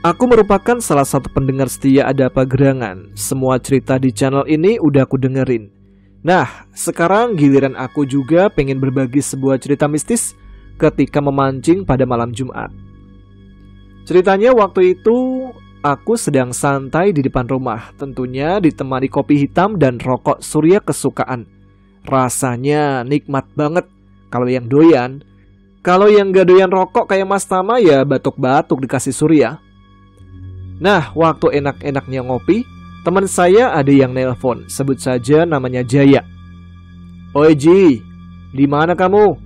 Aku merupakan salah satu pendengar setia ada pagerangan. Semua cerita di channel ini udah aku dengerin. Nah, sekarang giliran aku juga pengen berbagi sebuah cerita mistis ketika memancing pada malam Jumat. Ceritanya waktu itu aku sedang santai di depan rumah, tentunya ditemani kopi hitam dan rokok Surya kesukaan. Rasanya nikmat banget kalau yang doyan. Kalau yang gak doyan rokok kayak Mas Tama ya batuk-batuk dikasih Surya. Nah, waktu enak-enaknya ngopi, Teman saya ada yang nelpon, sebut saja namanya Jaya. "Oi Ji, di mana kamu?"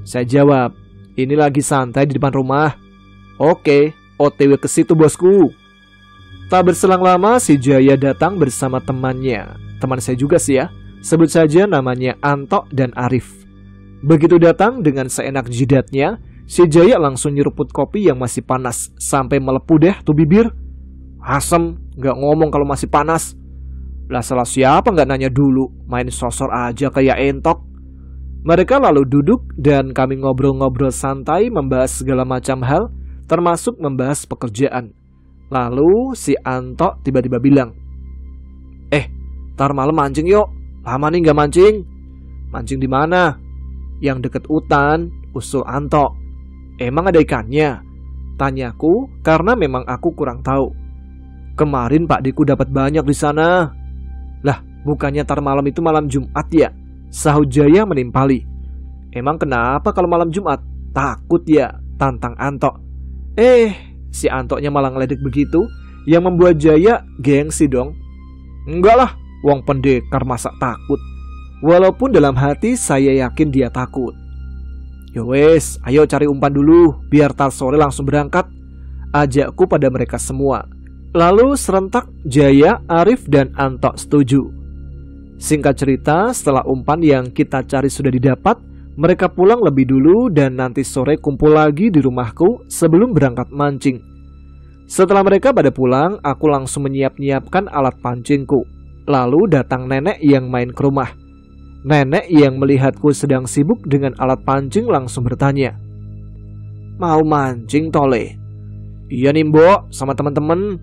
Saya jawab, "Ini lagi santai di depan rumah." "Oke, OTW ke situ bosku." Tak berselang lama si Jaya datang bersama temannya. Teman saya juga sih ya, sebut saja namanya Anto dan Arif. Begitu datang dengan seenak jidatnya, si Jaya langsung nyeruput kopi yang masih panas sampai melepuh deh tuh bibir. "Asem, gak ngomong kalau masih panas." "Lah salah siapa gak nanya dulu, main sosor aja kayak entok." Mereka lalu duduk dan kami ngobrol-ngobrol santai membahas segala macam hal, termasuk membahas pekerjaan. Lalu si Anto tiba-tiba bilang, "Tar malam mancing yuk, lama nih gak mancing." "Mancing di mana?" "Yang deket hutan," usul Anto. "Emang ada ikannya?" tanyaku karena memang aku kurang tahu. "Kemarin Pak Diku dapat banyak di sana." "Lah, bukannya tar malam itu malam Jumat ya?" sahut Jaya menimpali. "Emang kenapa kalau malam Jumat? Takut ya?" tantang Anto. Si Antonya malah ngeledek begitu, yang membuat Jaya gengsi dong. "Enggak lah, wong pendekar masa takut." Walaupun dalam hati saya yakin dia takut. "Yowes, ayo cari umpan dulu, biar tar sore langsung berangkat," ajakku pada mereka semua. Lalu serentak Jaya, Arif, dan Anto setuju. Singkat cerita, setelah umpan yang kita cari sudah didapat, mereka pulang lebih dulu dan nanti sore kumpul lagi di rumahku sebelum berangkat mancing. Setelah mereka pada pulang, aku langsung menyiapkan alat pancingku. Lalu datang nenek yang main ke rumah. Nenek yang melihatku sedang sibuk dengan alat pancing langsung bertanya, "Mau mancing tole?" "Iya nih Mbok, sama teman-teman."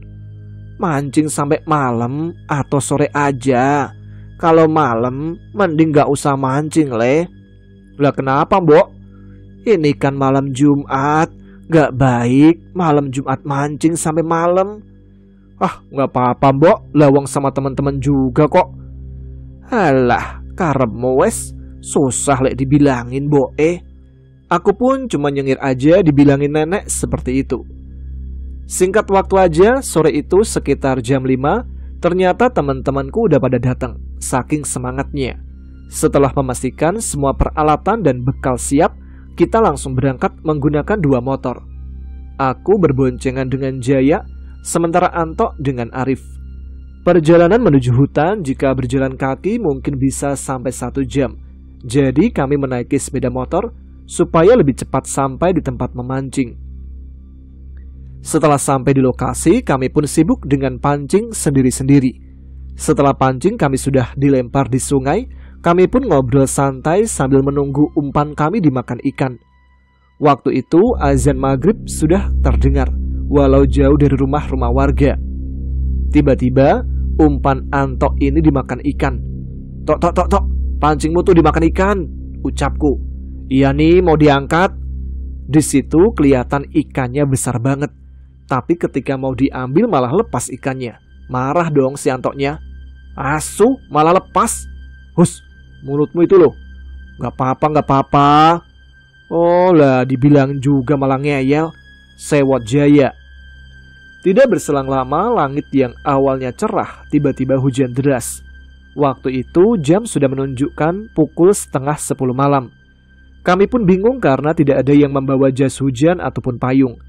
"Mancing sampai malam atau sore aja? Kalau malam mending gak usah mancing le." "Lah kenapa Mbok?" "Ini kan malam Jumat, gak baik malam Jumat mancing sampai malam." "Ah gak apa-apa Mbok, lawang sama teman-teman juga kok." "Alah, karepmu wes, susah lek dibilangin Mbok. Aku pun cuma nyengir aja dibilangin nenek seperti itu. Singkat waktu aja, sore itu sekitar jam 5, ternyata teman-temanku udah pada datang, saking semangatnya. Setelah memastikan semua peralatan dan bekal siap, kita langsung berangkat menggunakan 2 motor. Aku berboncengan dengan Jaya, sementara Anto dengan Arif. Perjalanan menuju hutan jika berjalan kaki mungkin bisa sampai 1 jam. Jadi kami menaiki sepeda motor supaya lebih cepat sampai di tempat memancing. Setelah sampai di lokasi, kami pun sibuk dengan pancing sendiri-sendiri. Setelah pancing kami sudah dilempar di sungai, kami pun ngobrol santai sambil menunggu umpan kami dimakan ikan. Waktu itu azan maghrib sudah terdengar, walau jauh dari rumah-rumah warga. Tiba-tiba umpan Anto ini dimakan ikan. Tok, pancingmu tuh dimakan ikan," ucapku. "Iya nih, mau diangkat." Di situ kelihatan ikannya besar banget. Tapi ketika mau diambil malah lepas ikannya. Marah dong si Antonya. "Asu, malah lepas. Hus, mulutmu itu loh." Gak apa-apa." "Oh lah, dibilang juga malah ngeyel," sewot Jaya. Tidak berselang lama, langit yang awalnya cerah tiba-tiba hujan deras. Waktu itu jam sudah menunjukkan pukul 9:30 malam. Kami pun bingung karena tidak ada yang membawa jas hujan ataupun payung.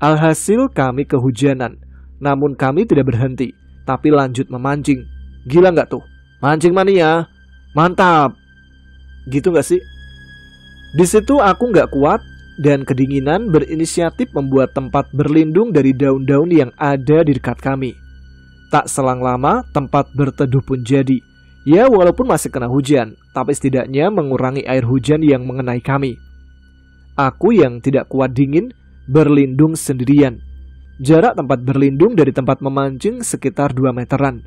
Alhasil kami kehujanan. Namun kami tidak berhenti, tapi lanjut memancing. Gila gak tuh? Mancing mania, mantap. Gitu gak sih? Di situ aku gak kuat dan kedinginan berinisiatif membuat tempat berlindung dari daun-daun yang ada di dekat kami. Tak selang lama tempat berteduh pun jadi. Ya walaupun masih kena hujan, tapi setidaknya mengurangi air hujan yang mengenai kami. Aku yang tidak kuat dingin berlindung sendirian. Jarak tempat berlindung dari tempat memancing sekitar 2 meteran.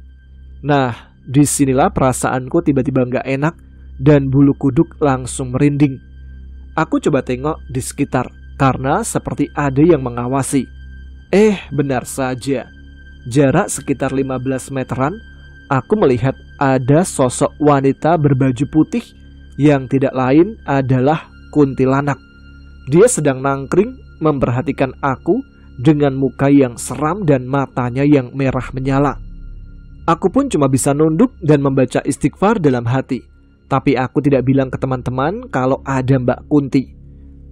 Nah, disinilah perasaanku tiba-tiba gak enak dan bulu kuduk langsung merinding. Aku coba tengok di sekitar karena seperti ada yang mengawasi. Benar saja. Jarak sekitar 15 meteran, aku melihat ada sosok wanita berbaju putih yang tidak lain adalah kuntilanak. Dia sedang nangkring memperhatikan aku dengan muka yang seram dan matanya yang merah menyala. Aku pun cuma bisa nunduk dan membaca istighfar dalam hati. Tapi aku tidak bilang ke teman-teman kalau ada Mbak Kunti.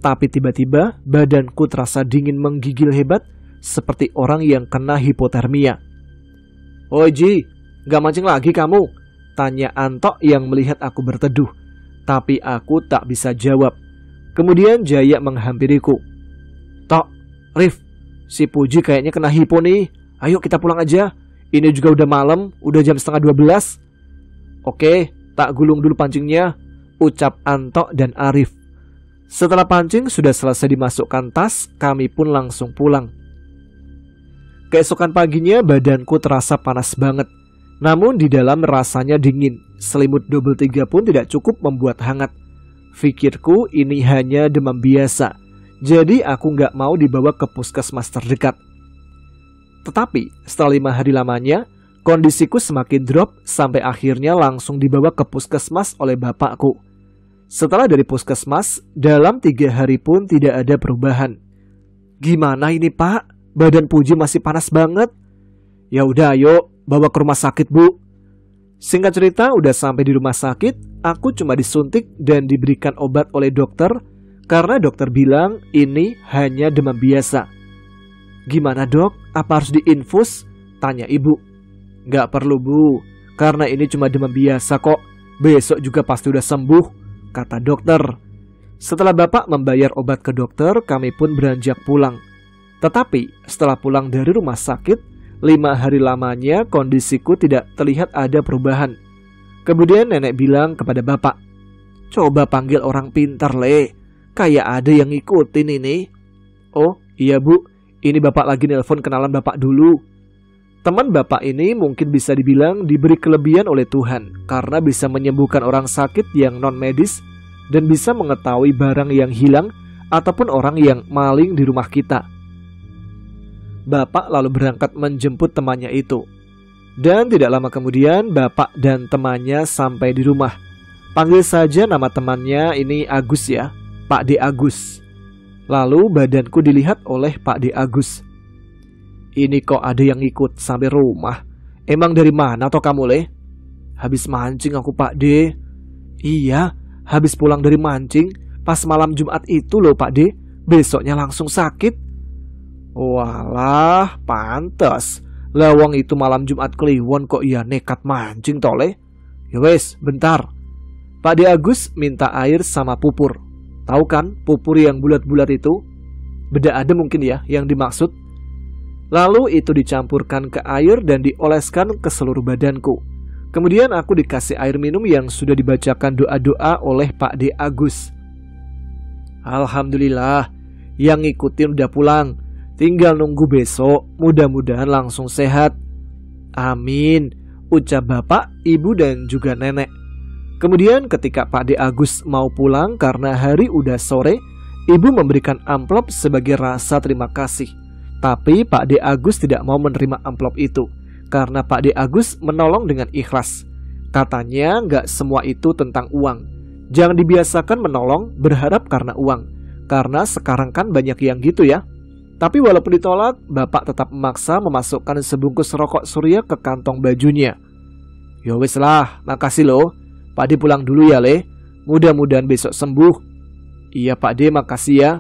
Tapi tiba-tiba badanku terasa dingin menggigil hebat seperti orang yang kena hipotermia. "Oi Ji, gak mancing lagi kamu?" tanya Antok yang melihat aku berteduh. Tapi aku tak bisa jawab. Kemudian Jaya menghampiriku. "Tok, Rif, si Puji kayaknya kena hipo nih. Ayo kita pulang aja. Ini juga udah malam, udah jam 11:30. "Oke, tak gulung dulu pancingnya," ucap Antok dan Arif. Setelah pancing sudah selesai dimasukkan tas, kami pun langsung pulang. Keesokan paginya badanku terasa panas banget. Namun di dalam rasanya dingin. Selimut double 3 pun tidak cukup membuat hangat. Pikirku ini hanya demam biasa. Jadi aku gak mau dibawa ke puskesmas terdekat. Tetapi setelah 5 hari lamanya, kondisiku semakin drop sampai akhirnya langsung dibawa ke puskesmas oleh bapakku. Setelah dari puskesmas, dalam 3 hari pun tidak ada perubahan. "Gimana ini Pak? Badan Puji masih panas banget." "Ya udah ayo, bawa ke rumah sakit Bu." Singkat cerita, udah sampai di rumah sakit, aku cuma disuntik dan diberikan obat oleh dokter karena dokter bilang ini hanya demam biasa. "Gimana dok? Apa harus diinfus?" tanya ibu. "Gak perlu Bu, karena ini cuma demam biasa kok. Besok juga pasti udah sembuh," kata dokter. Setelah bapak membayar obat ke dokter, kami pun beranjak pulang. Tetapi setelah pulang dari rumah sakit, 5 hari lamanya kondisiku tidak terlihat ada perubahan. Kemudian nenek bilang kepada bapak, "Coba panggil orang pintar Le, kayak ada yang ngikutin ini." "Oh iya Bu, ini bapak lagi nelpon kenalan bapak dulu." Teman bapak ini mungkin bisa dibilang diberi kelebihan oleh Tuhan karena bisa menyembuhkan orang sakit yang non-medis dan bisa mengetahui barang yang hilang ataupun orang yang maling di rumah kita. Bapak lalu berangkat menjemput temannya itu. Dan tidak lama kemudian bapak dan temannya sampai di rumah. Panggil saja nama temannya ini Agus ya, Pak D. Agus. Lalu badanku dilihat oleh Pak D. Agus. "Ini kok ada yang ikut sampai rumah? Emang dari mana toh kamu Le?" "Habis mancing aku Pak D." "Iya, habis pulang dari mancing pas malam Jumat itu loh Pak D. Besoknya langsung sakit." "Walah, pantes. Lawang itu malam Jumat Kliwon kok ya nekat mancing tole." "Ya wes, bentar." Pak D. Agus minta air sama pupur. Tahu kan pupur yang bulat-bulat itu? Beda ada mungkin ya yang dimaksud. Lalu itu dicampurkan ke air dan dioleskan ke seluruh badanku. Kemudian aku dikasih air minum yang sudah dibacakan doa-doa oleh Pak D. Agus. Alhamdulillah, yang ngikutin udah pulang. Tinggal nunggu besok, mudah-mudahan langsung sehat. Amin, ucap bapak, ibu dan juga nenek. Kemudian ketika Pak D. Agus mau pulang karena hari udah sore, ibu memberikan amplop sebagai rasa terima kasih. Tapi Pak D. Agus tidak mau menerima amplop itu karena Pak D. Agus menolong dengan ikhlas. Katanya nggak semua itu tentang uang. Jangan dibiasakan menolong berharap karena uang, karena sekarang kan banyak yang gitu ya. Tapi walaupun ditolak, bapak tetap memaksa memasukkan sebungkus rokok Surya ke kantong bajunya. "Ya wis lah, makasih loh. Pak D pulang dulu ya Le. Mudah-mudahan besok sembuh." "Iya Pak D, makasih ya."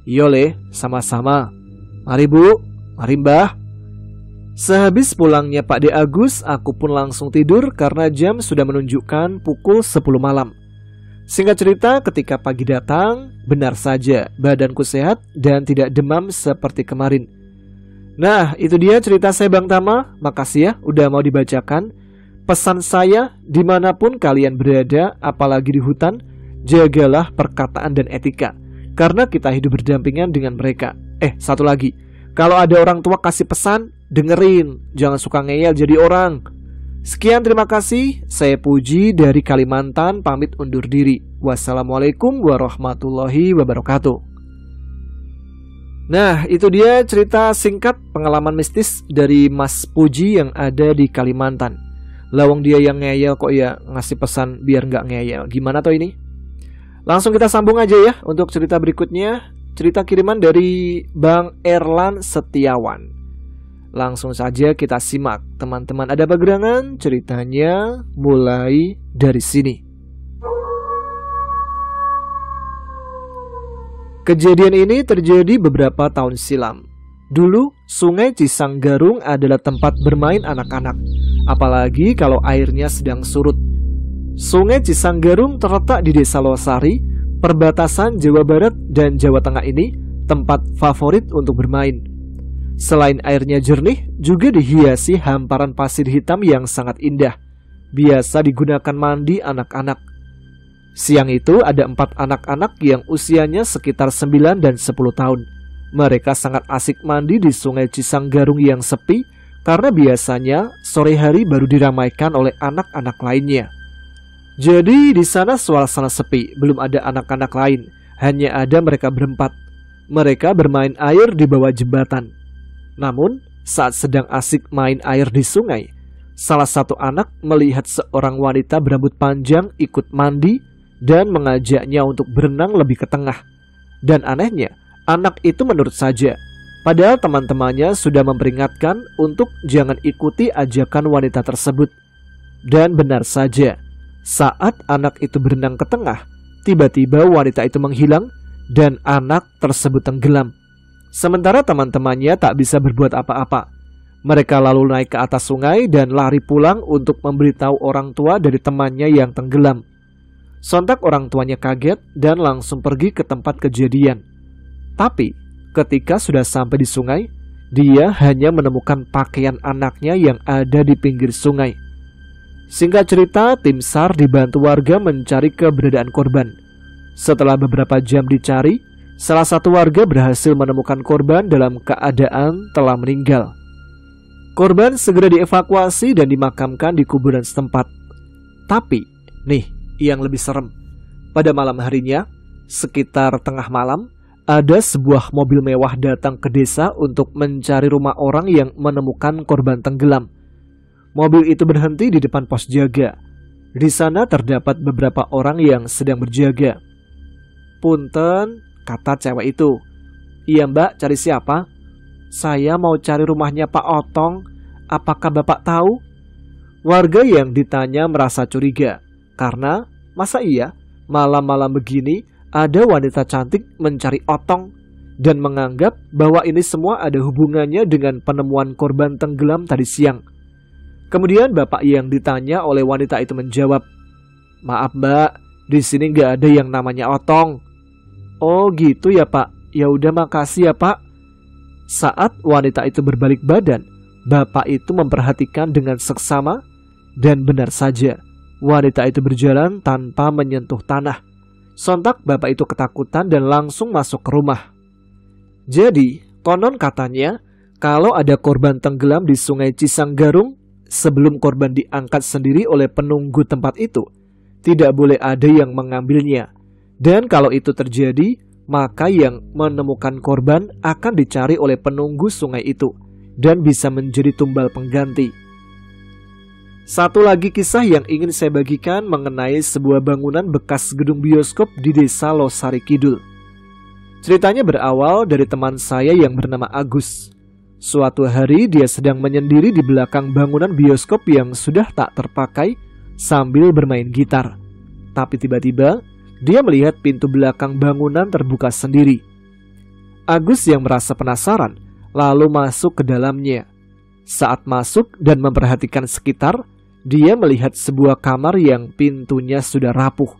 "Iya Le, sama-sama. Mari Bu, mari Mbah." Sehabis pulangnya Pak D. Agus, aku pun langsung tidur karena jam sudah menunjukkan pukul 10 malam. Singkat cerita, ketika pagi datang, benar saja badanku sehat dan tidak demam seperti kemarin. Nah, itu dia cerita saya Bang Tama. Makasih ya udah mau dibacakan. Pesan saya, dimanapun kalian berada, apalagi di hutan, jagalah perkataan dan etika, karena kita hidup berdampingan dengan mereka. Satu lagi, kalau ada orang tua kasih pesan, dengerin, jangan suka ngeyel jadi orang. Sekian, terima kasih. Saya Puji dari Kalimantan, pamit undur diri. Wassalamualaikum warahmatullahi wabarakatuh. Nah, itu dia cerita singkat pengalaman mistis dari Mas Puji yang ada di Kalimantan. Lawang dia yang ngeyel kok ya ngasih pesan biar nggak ngeyel. Gimana toh ini? Langsung kita sambung aja ya untuk cerita berikutnya. Cerita kiriman dari Bang Erlan Setiawan. Langsung saja kita simak. Teman-teman ada pegerangan, ceritanya mulai dari sini. Kejadian ini terjadi beberapa tahun silam. Dulu, Sungai Cisanggarung adalah tempat bermain anak-anak, apalagi kalau airnya sedang surut. Sungai Cisanggarung terletak di Desa Losari, perbatasan Jawa Barat dan Jawa Tengah ini tempat favorit untuk bermain. Selain airnya jernih, juga dihiasi hamparan pasir hitam yang sangat indah, biasa digunakan mandi anak-anak. Siang itu ada 4 anak-anak yang usianya sekitar 9 dan 10 tahun. Mereka sangat asik mandi di Sungai Cisanggarung yang sepi, karena biasanya sore hari baru diramaikan oleh anak-anak lainnya. Jadi di sana suasana sepi, belum ada anak-anak lain, hanya ada mereka berempat. Mereka bermain air di bawah jembatan. Namun, saat sedang asik main air di sungai, salah satu anak melihat seorang wanita berambut panjang ikut mandi dan mengajaknya untuk berenang lebih ke tengah. Dan anehnya, anak itu menurut saja, padahal teman-temannya sudah memperingatkan untuk jangan ikuti ajakan wanita tersebut. Dan benar saja, saat anak itu berenang ke tengah, tiba-tiba wanita itu menghilang dan anak tersebut tenggelam. Sementara teman-temannya tak bisa berbuat apa-apa. Mereka lalu naik ke atas sungai dan lari pulang untuk memberitahu orang tua dari temannya yang tenggelam. Sontak orang tuanya kaget dan langsung pergi ke tempat kejadian. Tapi ketika sudah sampai di sungai, dia hanya menemukan pakaian anaknya yang ada di pinggir sungai. Singkat cerita, tim SAR dibantu warga mencari keberadaan korban. Setelah beberapa jam dicari, salah satu warga berhasil menemukan korban dalam keadaan telah meninggal. Korban segera dievakuasi dan dimakamkan di kuburan setempat. Tapi, nih yang lebih serem. Pada malam harinya, sekitar tengah malam, ada sebuah mobil mewah datang ke desa untuk mencari rumah orang yang menemukan korban tenggelam. Mobil itu berhenti di depan pos jaga. Di sana terdapat beberapa orang yang sedang berjaga. "Punten," kata cewek itu. "Iya mbak, cari siapa?" "Saya mau cari rumahnya Pak Otong. Apakah bapak tahu?" Warga yang ditanya merasa curiga, karena masa iya malam-malam begini ada wanita cantik mencari Otong, dan menganggap bahwa ini semua ada hubungannya dengan penemuan korban tenggelam tadi siang. Kemudian bapak yang ditanya oleh wanita itu menjawab, "Maaf mbak, di sini nggak ada yang namanya Otong." "Oh gitu ya pak, ya udah makasih ya pak." Saat wanita itu berbalik badan, bapak itu memperhatikan dengan seksama, dan benar saja, wanita itu berjalan tanpa menyentuh tanah. Sontak bapak itu ketakutan dan langsung masuk ke rumah. Jadi, konon katanya, kalau ada korban tenggelam di Sungai Cisanggarung, sebelum korban diangkat sendiri oleh penunggu tempat itu, tidak boleh ada yang mengambilnya. Dan kalau itu terjadi, maka yang menemukan korban akan dicari oleh penunggu sungai itu dan bisa menjadi tumbal pengganti. Satu lagi kisah yang ingin saya bagikan mengenai sebuah bangunan bekas gedung bioskop di Desa Losari Kidul. Ceritanya berawal dari teman saya yang bernama Agus. Suatu hari dia sedang menyendiri di belakang bangunan bioskop yang sudah tak terpakai sambil bermain gitar. Tapi tiba-tiba dia melihat pintu belakang bangunan terbuka sendiri. Agus yang merasa penasaran lalu masuk ke dalamnya. Saat masuk dan memperhatikan sekitar, dia melihat sebuah kamar yang pintunya sudah rapuh.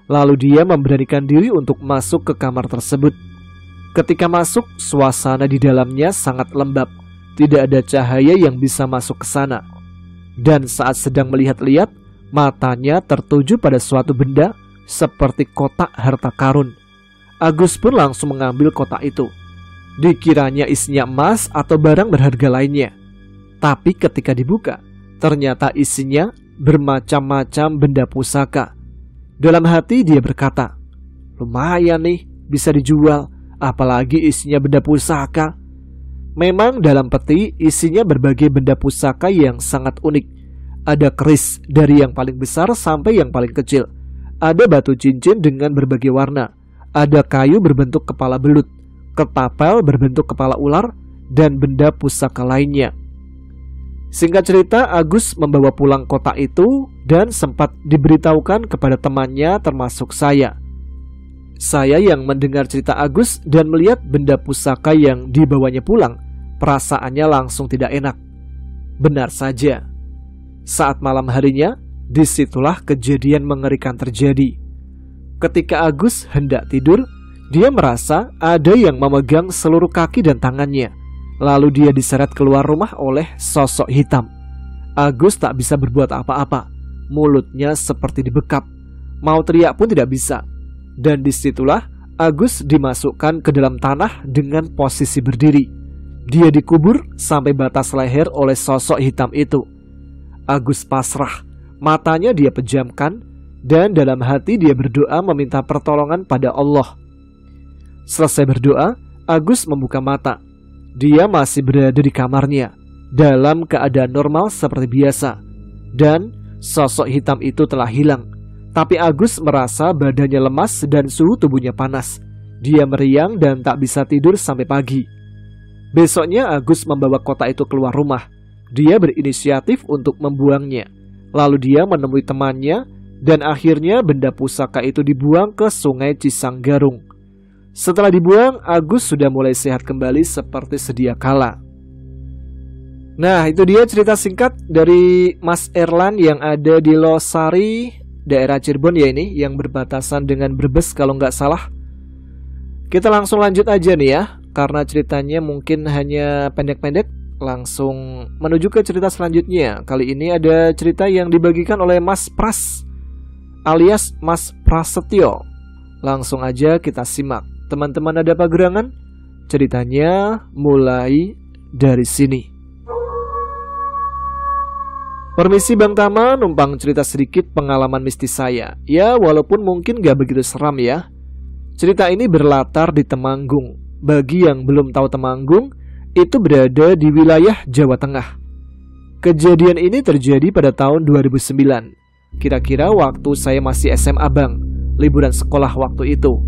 Lalu dia memberanikan diri untuk masuk ke kamar tersebut. Ketika masuk, suasana di dalamnya sangat lembab. Tidak ada cahaya yang bisa masuk ke sana. Dan saat sedang melihat-lihat, matanya tertuju pada suatu benda seperti kotak harta karun. Agus pun langsung mengambil kotak itu. Dikiranya isinya emas atau barang berharga lainnya. Tapi ketika dibuka, ternyata isinya bermacam-macam benda pusaka. Dalam hati dia berkata, "Lumayan nih, bisa dijual. Apalagi isinya benda pusaka." Memang dalam peti isinya berbagai benda pusaka yang sangat unik. Ada keris dari yang paling besar sampai yang paling kecil. Ada batu cincin dengan berbagai warna. Ada kayu berbentuk kepala belut, ketapel berbentuk kepala ular, dan benda pusaka lainnya. Singkat cerita, Agus membawa pulang kotak itu dan sempat diberitahukan kepada temannya termasuk saya. Saya yang mendengar cerita Agus dan melihat benda pusaka yang dibawanya pulang, perasaannya langsung tidak enak. Benar saja, saat malam harinya, disitulah kejadian mengerikan terjadi. Ketika Agus hendak tidur, dia merasa ada yang memegang seluruh kaki dan tangannya. Lalu dia diseret keluar rumah oleh sosok hitam. Agus tak bisa berbuat apa-apa. Mulutnya seperti dibekap. Mau teriak pun tidak bisa. Dan disitulah Agus dimasukkan ke dalam tanah dengan posisi berdiri. Dia dikubur sampai batas leher oleh sosok hitam itu. Agus pasrah. Matanya dia pejamkan, dan dalam hati dia berdoa meminta pertolongan pada Allah. Selesai berdoa, Agus membuka mata. Dia masih berada di kamarnya, dalam keadaan normal seperti biasa. Dan sosok hitam itu telah hilang. Tapi Agus merasa badannya lemas dan suhu tubuhnya panas. Dia meriang dan tak bisa tidur sampai pagi. Besoknya Agus membawa kotak itu keluar rumah. Dia berinisiatif untuk membuangnya. Lalu dia menemui temannya, dan akhirnya benda pusaka itu dibuang ke Sungai Cisanggarung. Setelah dibuang, Agus sudah mulai sehat kembali seperti sedia kala. Nah, itu dia cerita singkat dari Mas Erlan yang ada di Losari, daerah Cirebon ya ini, yang berbatasan dengan Brebes kalau nggak salah. Kita langsung lanjut aja nih ya, karena ceritanya mungkin hanya pendek-pendek. Langsung menuju ke cerita selanjutnya. Kali ini ada cerita yang dibagikan oleh Mas Pras alias Mas Prasetyo. Langsung aja kita simak. Teman-teman ada apa gerangan? Ceritanya mulai dari sini. Permisi Bang Tama, numpang cerita sedikit pengalaman mistis saya. Ya, walaupun mungkin gak begitu seram ya. Cerita ini berlatar di Temanggung. Bagi yang belum tahu Temanggung, itu berada di wilayah Jawa Tengah. Kejadian ini terjadi pada tahun 2009. Kira-kira waktu saya masih SMA Bang, liburan sekolah waktu itu.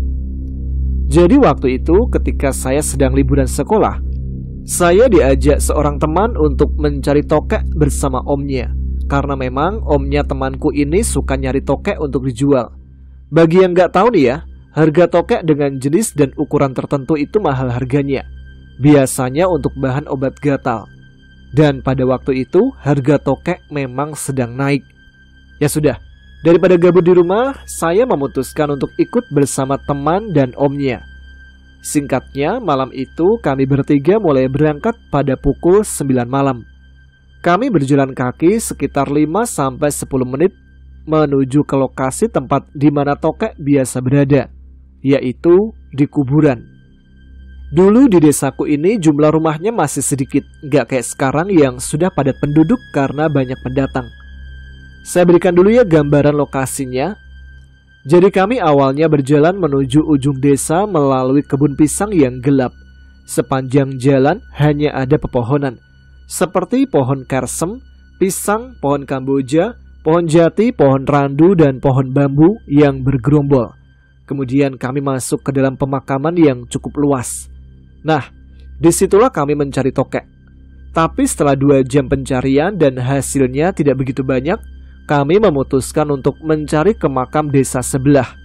Jadi waktu itu ketika saya sedang liburan sekolah, saya diajak seorang teman untuk mencari tokek bersama omnya. Karena memang omnya temanku ini suka nyari tokek untuk dijual. Bagi yang gak tahu nih ya, harga tokek dengan jenis dan ukuran tertentu itu mahal harganya. Biasanya untuk bahan obat gatal. Dan pada waktu itu harga tokek memang sedang naik. Ya sudah, daripada gabut di rumah, saya memutuskan untuk ikut bersama teman dan omnya. Singkatnya, malam itu kami bertiga mulai berangkat pada pukul 9 malam. Kami berjalan kaki sekitar 5-10 menit menuju ke lokasi tempat di mana tokek biasa berada, yaitu di kuburan. Dulu di desaku ini jumlah rumahnya masih sedikit, gak kayak sekarang yang sudah padat penduduk karena banyak pendatang. Saya berikan dulu ya gambaran lokasinya. Jadi kami awalnya berjalan menuju ujung desa melalui kebun pisang yang gelap. Sepanjang jalan hanya ada pepohonan, seperti pohon kersem, pisang, pohon kamboja, pohon jati, pohon randu, dan pohon bambu yang bergerombol. Kemudian kami masuk ke dalam pemakaman yang cukup luas. Nah, disitulah kami mencari tokek. Tapi setelah 2 jam pencarian dan hasilnya tidak begitu banyak, kami memutuskan untuk mencari ke makam desa sebelah.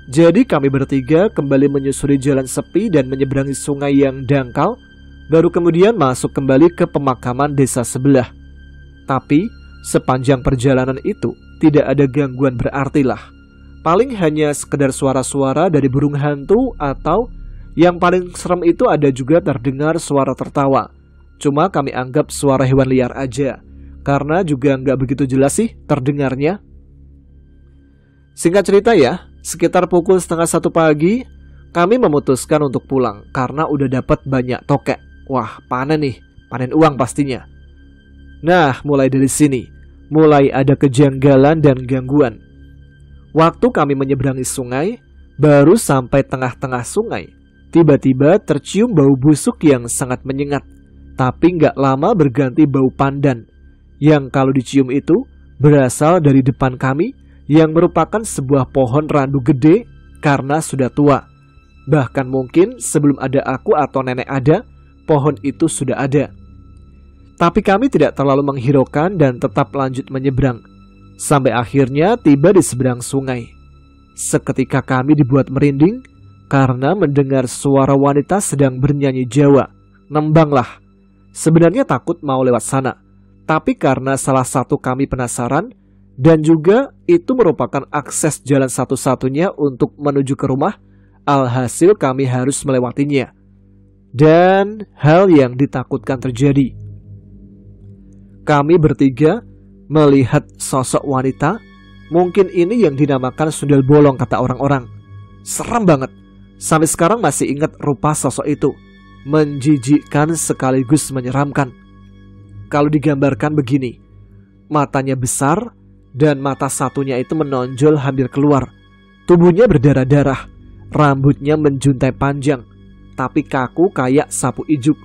Jadi kami bertiga kembali menyusuri jalan sepi dan menyeberangi sungai yang dangkal, baru kemudian masuk kembali ke pemakaman desa sebelah. Tapi sepanjang perjalanan itu tidak ada gangguan berarti lah. Paling hanya sekedar suara-suara dari burung hantu, atau yang paling serem itu ada juga terdengar suara tertawa. Cuma kami anggap suara hewan liar aja, karena juga nggak begitu jelas sih terdengarnya. Singkat cerita ya, sekitar pukul 12:30 pagi, kami memutuskan untuk pulang karena udah dapat banyak tokek. Wah, panen nih, panen uang pastinya. Nah, mulai dari sini, mulai ada kejanggalan dan gangguan. Waktu kami menyeberangi sungai, baru sampai tengah-tengah sungai, tiba-tiba tercium bau busuk yang sangat menyengat. Tapi nggak lama berganti bau pandan, yang kalau dicium itu berasal dari depan kami, yang merupakan sebuah pohon randu gede karena sudah tua. Bahkan mungkin sebelum ada aku atau nenek ada, pohon itu sudah ada. Tapi kami tidak terlalu menghiraukan dan tetap lanjut menyeberang. Sampai akhirnya tiba di seberang sungai. Seketika kami dibuat merinding karena mendengar suara wanita sedang bernyanyi Jawa. Nembanglah. Sebenarnya takut mau lewat sana. Tapi karena salah satu kami penasaran, dan juga itu merupakan akses jalan satu-satunya untuk menuju ke rumah, alhasil kami harus melewatinya. Dan hal yang ditakutkan terjadi. Kami bertiga melihat sosok wanita. Mungkin ini yang dinamakan sundel bolong kata orang-orang. Serem banget. Sampai sekarang masih ingat rupa sosok itu. Menjijikkan sekaligus menyeramkan. Kalau digambarkan begini, matanya besar dan mata satunya itu menonjol hampir keluar. Tubuhnya berdarah-darah, rambutnya menjuntai panjang, tapi kaku kayak sapu ijuk.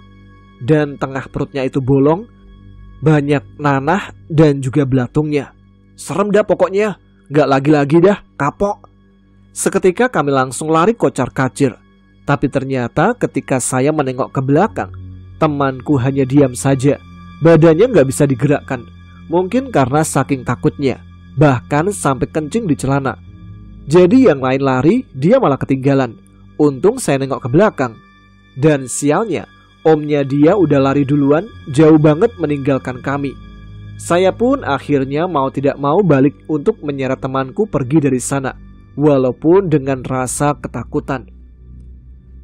Dan tengah perutnya itu bolong, banyak nanah dan juga belatungnya. Serem dah pokoknya, gak lagi-lagi dah, kapok. Seketika kami langsung lari kocar-kacir. Tapi ternyata ketika saya menengok ke belakang, temanku hanya diam saja. Badannya gak bisa digerakkan. Mungkin karena saking takutnya. Bahkan sampai kencing di celana. Jadi yang lain lari, dia malah ketinggalan. Untung saya nengok ke belakang. Dan sialnya, omnya dia udah lari duluan, jauh banget meninggalkan kami. Saya pun akhirnya mau tidak mau balik untuk menyeret temanku pergi dari sana. Walaupun dengan rasa ketakutan.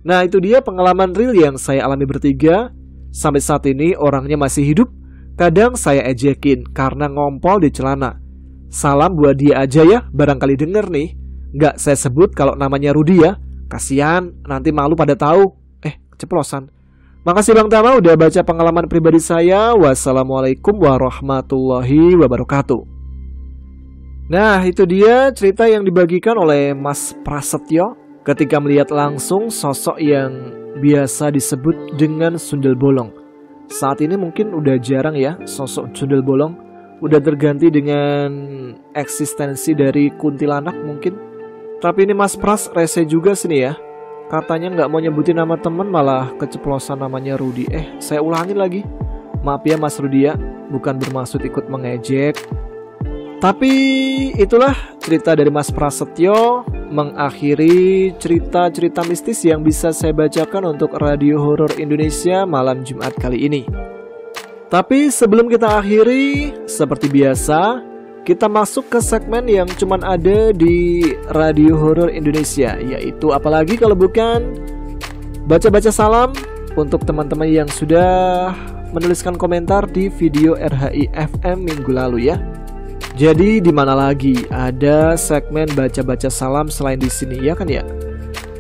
Nah itu dia pengalaman real yang saya alami bertiga. Sampai saat ini orangnya masih hidup. Kadang saya ejekin karena ngompol di celana. Salam buat dia aja ya, barangkali denger nih. Gak saya sebut kalau namanya Rudi ya. Kasian, nanti malu pada tahu. Keceplosan. Makasih Bang Tama udah baca pengalaman pribadi saya. Wassalamualaikum warahmatullahi wabarakatuh. Nah itu dia cerita yang dibagikan oleh Mas Prasetyo ketika melihat langsung sosok yang biasa disebut dengan sundel bolong. Saat ini mungkin udah jarang ya sosok sundel bolong. Udah terganti dengan eksistensi dari kuntilanak mungkin. Tapi ini Mas Pras rese juga sini ya. Katanya nggak mau nyebutin nama temen malah keceplosan namanya Rudi. Saya ulangin lagi. Maaf ya Mas Rudi ya, bukan bermaksud ikut mengejek. Tapi itulah cerita dari Mas Prasetyo mengakhiri cerita-cerita mistis yang bisa saya bacakan untuk Radio Horor Indonesia malam Jumat kali ini. Tapi sebelum kita akhiri, seperti biasa, kita masuk ke segmen yang cuman ada di Radio Horor Indonesia, yaitu apalagi kalau bukan baca-baca salam untuk teman-teman yang sudah menuliskan komentar di video RHI FM minggu lalu ya. Jadi di mana lagi ada segmen baca-baca salam selain di sini ya kan ya?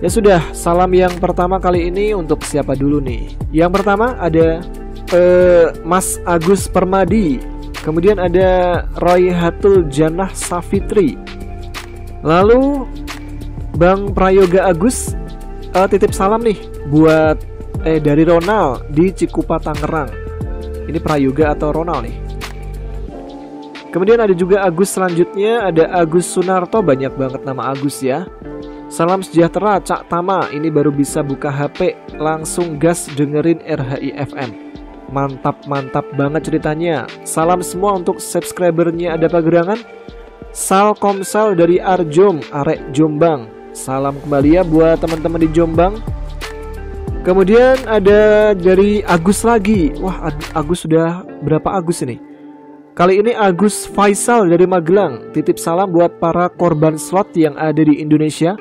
Ya sudah, salam yang pertama kali ini untuk siapa dulu nih? Yang pertama ada Mas Agus Permadi. Kemudian ada Roy Hatul Janah Safitri. Lalu Bang Prayoga Agus titip salam nih buat dari Ronald di Cikupa Tangerang. Ini Prayoga atau Ronald nih? Kemudian ada juga Agus selanjutnya, ada Agus Sunarto, banyak banget nama Agus ya. Salam sejahtera Cak Tama, ini baru bisa buka HP, langsung gas dengerin RHI FM. Mantap banget ceritanya. Salam semua untuk subscribernya ada Pagerangan. Salkomsel dari Arjom, Arek Jombang. Salam kembali ya buat teman-teman di Jombang. Kemudian ada dari Agus lagi. Wah, Agus sudah berapa Agus ini? Kali ini Agus Faisal dari Magelang. Titip salam buat para korban slot yang ada di Indonesia.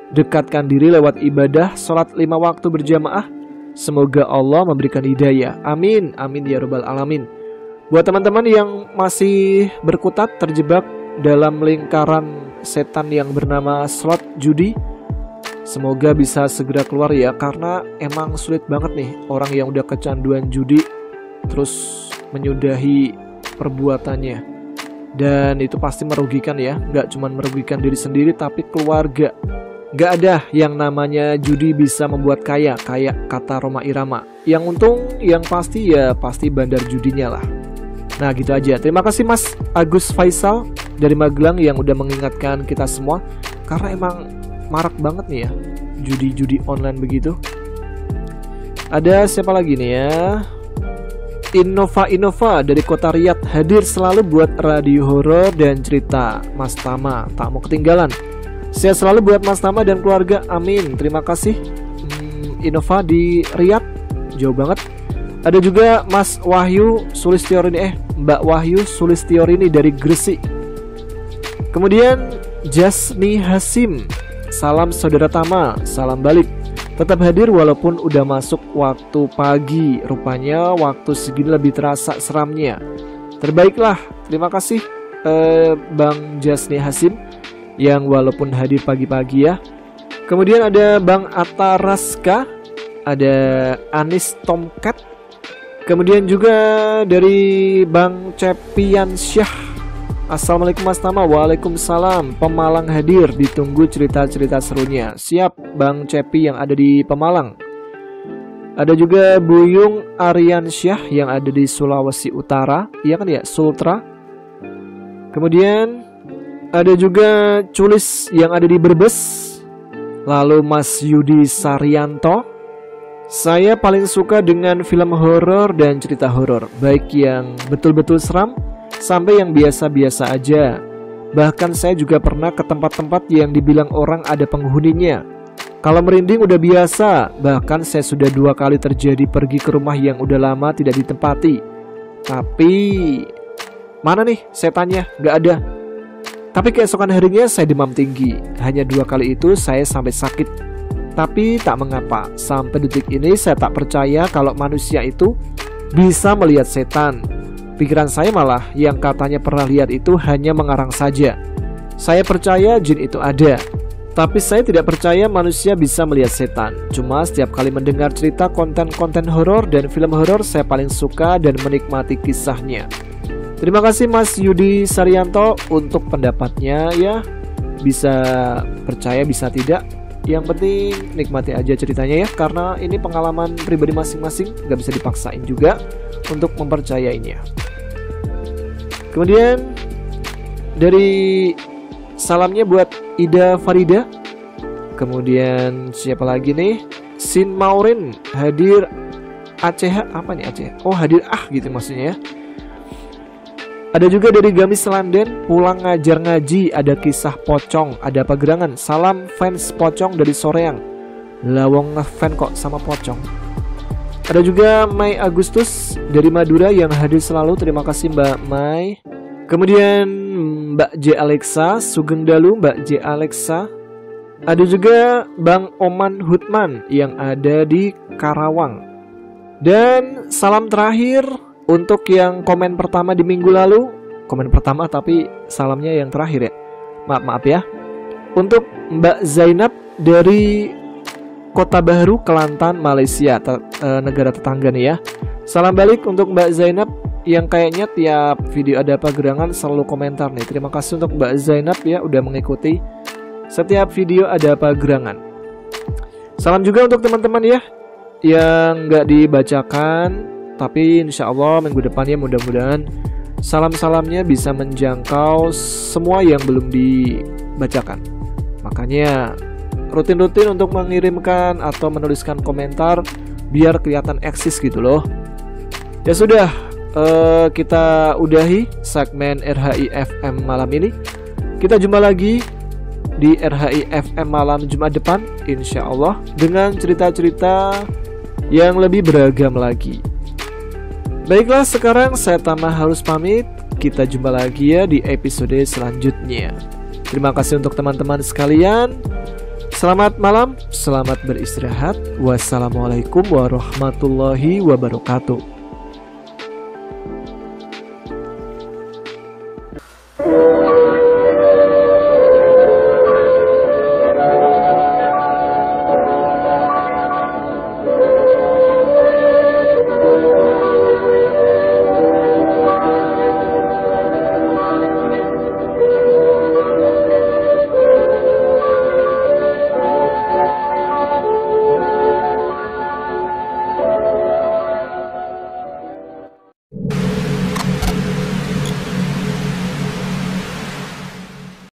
Dekatkan diri lewat ibadah sholat 5 waktu berjamaah. Semoga Allah memberikan hidayah. Amin, amin ya rabbal alamin. Buat teman-teman yang masih berkutat terjebak dalam lingkaran setan yang bernama slot judi, semoga bisa segera keluar ya. Karena emang sulit banget nih orang yang udah kecanduan judi terus menyudahi perbuatannya. Dan itu pasti merugikan ya. Gak cuma merugikan diri sendiri tapi keluarga. Gak ada yang namanya judi bisa membuat kaya kayak kata Roma Irama. Yang untung yang pasti ya pasti bandar judinya lah. Nah gitu aja. Terima kasih Mas Agus Faisal dari Magelang yang udah mengingatkan kita semua. Karena emang marak banget nih ya judi-judi online begitu. Ada siapa lagi nih ya? Innova dari kota Riyadh, hadir selalu buat radio horor dan cerita. Mas Tama tak mau ketinggalan. Sehat selalu buat Mas Tama dan keluarga, amin. Terima kasih. Innova di Riyadh, jauh banget. Ada juga Mas Wahyu Sulistiorini, Mbak Wahyu Sulistiorini dari Gresik. Kemudian Jasni Hasim, salam saudara Tama, salam balik. Tetap hadir walaupun udah masuk waktu pagi. Rupanya waktu segini lebih terasa seramnya. Terbaiklah, terima kasih Bang Jasni Hasim yang walaupun hadir pagi-pagi ya. Kemudian ada Bang Atta Raska, ada Anis Tomcat. Kemudian juga dari Bang Cepian Syah, assalamualaikum Mas Tama. Waalaikumsalam. Pemalang hadir, ditunggu cerita-cerita serunya. Siap Bang Cepi yang ada di Pemalang. Ada juga Buyung Aryansyah yang ada di Sulawesi Utara, iya kan ya, Sultra. Kemudian ada juga Culis yang ada di Brebes. Lalu Mas Yudi Saryanto, saya paling suka dengan film horor dan cerita horor, baik yang betul-betul seram sampai yang biasa-biasa aja. Bahkan saya juga pernah ke tempat-tempat yang dibilang orang ada penghuninya. Kalau merinding udah biasa. Bahkan saya sudah 2 kali terjadi pergi ke rumah yang udah lama tidak ditempati. Tapi mana nih setannya? Gak ada. Tapi keesokan harinya saya demam tinggi. Hanya 2 kali itu saya sampai sakit. Tapi tak mengapa, sampai detik ini saya tak percaya kalau manusia itu bisa melihat setan. Pikiran saya malah yang katanya pernah lihat itu hanya mengarang saja. Saya percaya jin itu ada, tapi saya tidak percaya manusia bisa melihat setan. Cuma setiap kali mendengar cerita konten-konten horor dan film horor, saya paling suka dan menikmati kisahnya. Terima kasih Mas Yudi Saryanto untuk pendapatnya ya. Bisa percaya bisa tidak, yang penting nikmati aja ceritanya ya, karena ini pengalaman pribadi masing-masing, gak bisa dipaksain juga untuk mempercayainya. Kemudian dari salamnya buat Ida Farida. Kemudian siapa lagi nih? Sin Maurin hadir. ACH apa nih ACH? Oh hadir gitu maksudnya ya. Ada juga dari Gamis Landen, pulang ngajar ngaji, ada kisah pocong, ada pagerangan. Salam fans pocong dari Soreang. Lawong ngefan kok sama pocong. Ada juga Mai Agustus dari Madura yang hadir selalu. Terima kasih Mbak Mai. Kemudian Mbak J Alexa, Sugeng Dalu Mbak J Alexa. Ada juga Bang Oman Hutman yang ada di Karawang. Dan salam terakhir untuk yang komen pertama di minggu lalu. Komen pertama tapi salamnya yang terakhir ya. Maaf ya. Untuk Mbak Zainab dari Kota Baru, Kelantan, Malaysia, negara tetangga nih ya. Salam balik untuk Mbak Zainab yang kayaknya tiap video ada pagerangan selalu komentar nih. Terima kasih untuk Mbak Zainab ya udah mengikuti setiap video ada pagerangan. Salam juga untuk teman-teman ya yang nggak dibacakan. Tapi insya Allah minggu depannya mudah-mudahan salam-salamnya bisa menjangkau semua yang belum dibacakan. Makanya rutin-rutin untuk mengirimkan atau menuliskan komentar biar kelihatan eksis gitu loh. Ya sudah, kita udahi segmen RHI FM malam ini. Kita jumpa lagi di RHI FM malam Jumat depan insya Allah dengan cerita-cerita yang lebih beragam lagi. Baiklah, sekarang saya Tama harus pamit. Kita jumpa lagi ya di episode selanjutnya. Terima kasih untuk teman-teman sekalian. Selamat malam, selamat beristirahat. Wassalamualaikum warahmatullahi wabarakatuh.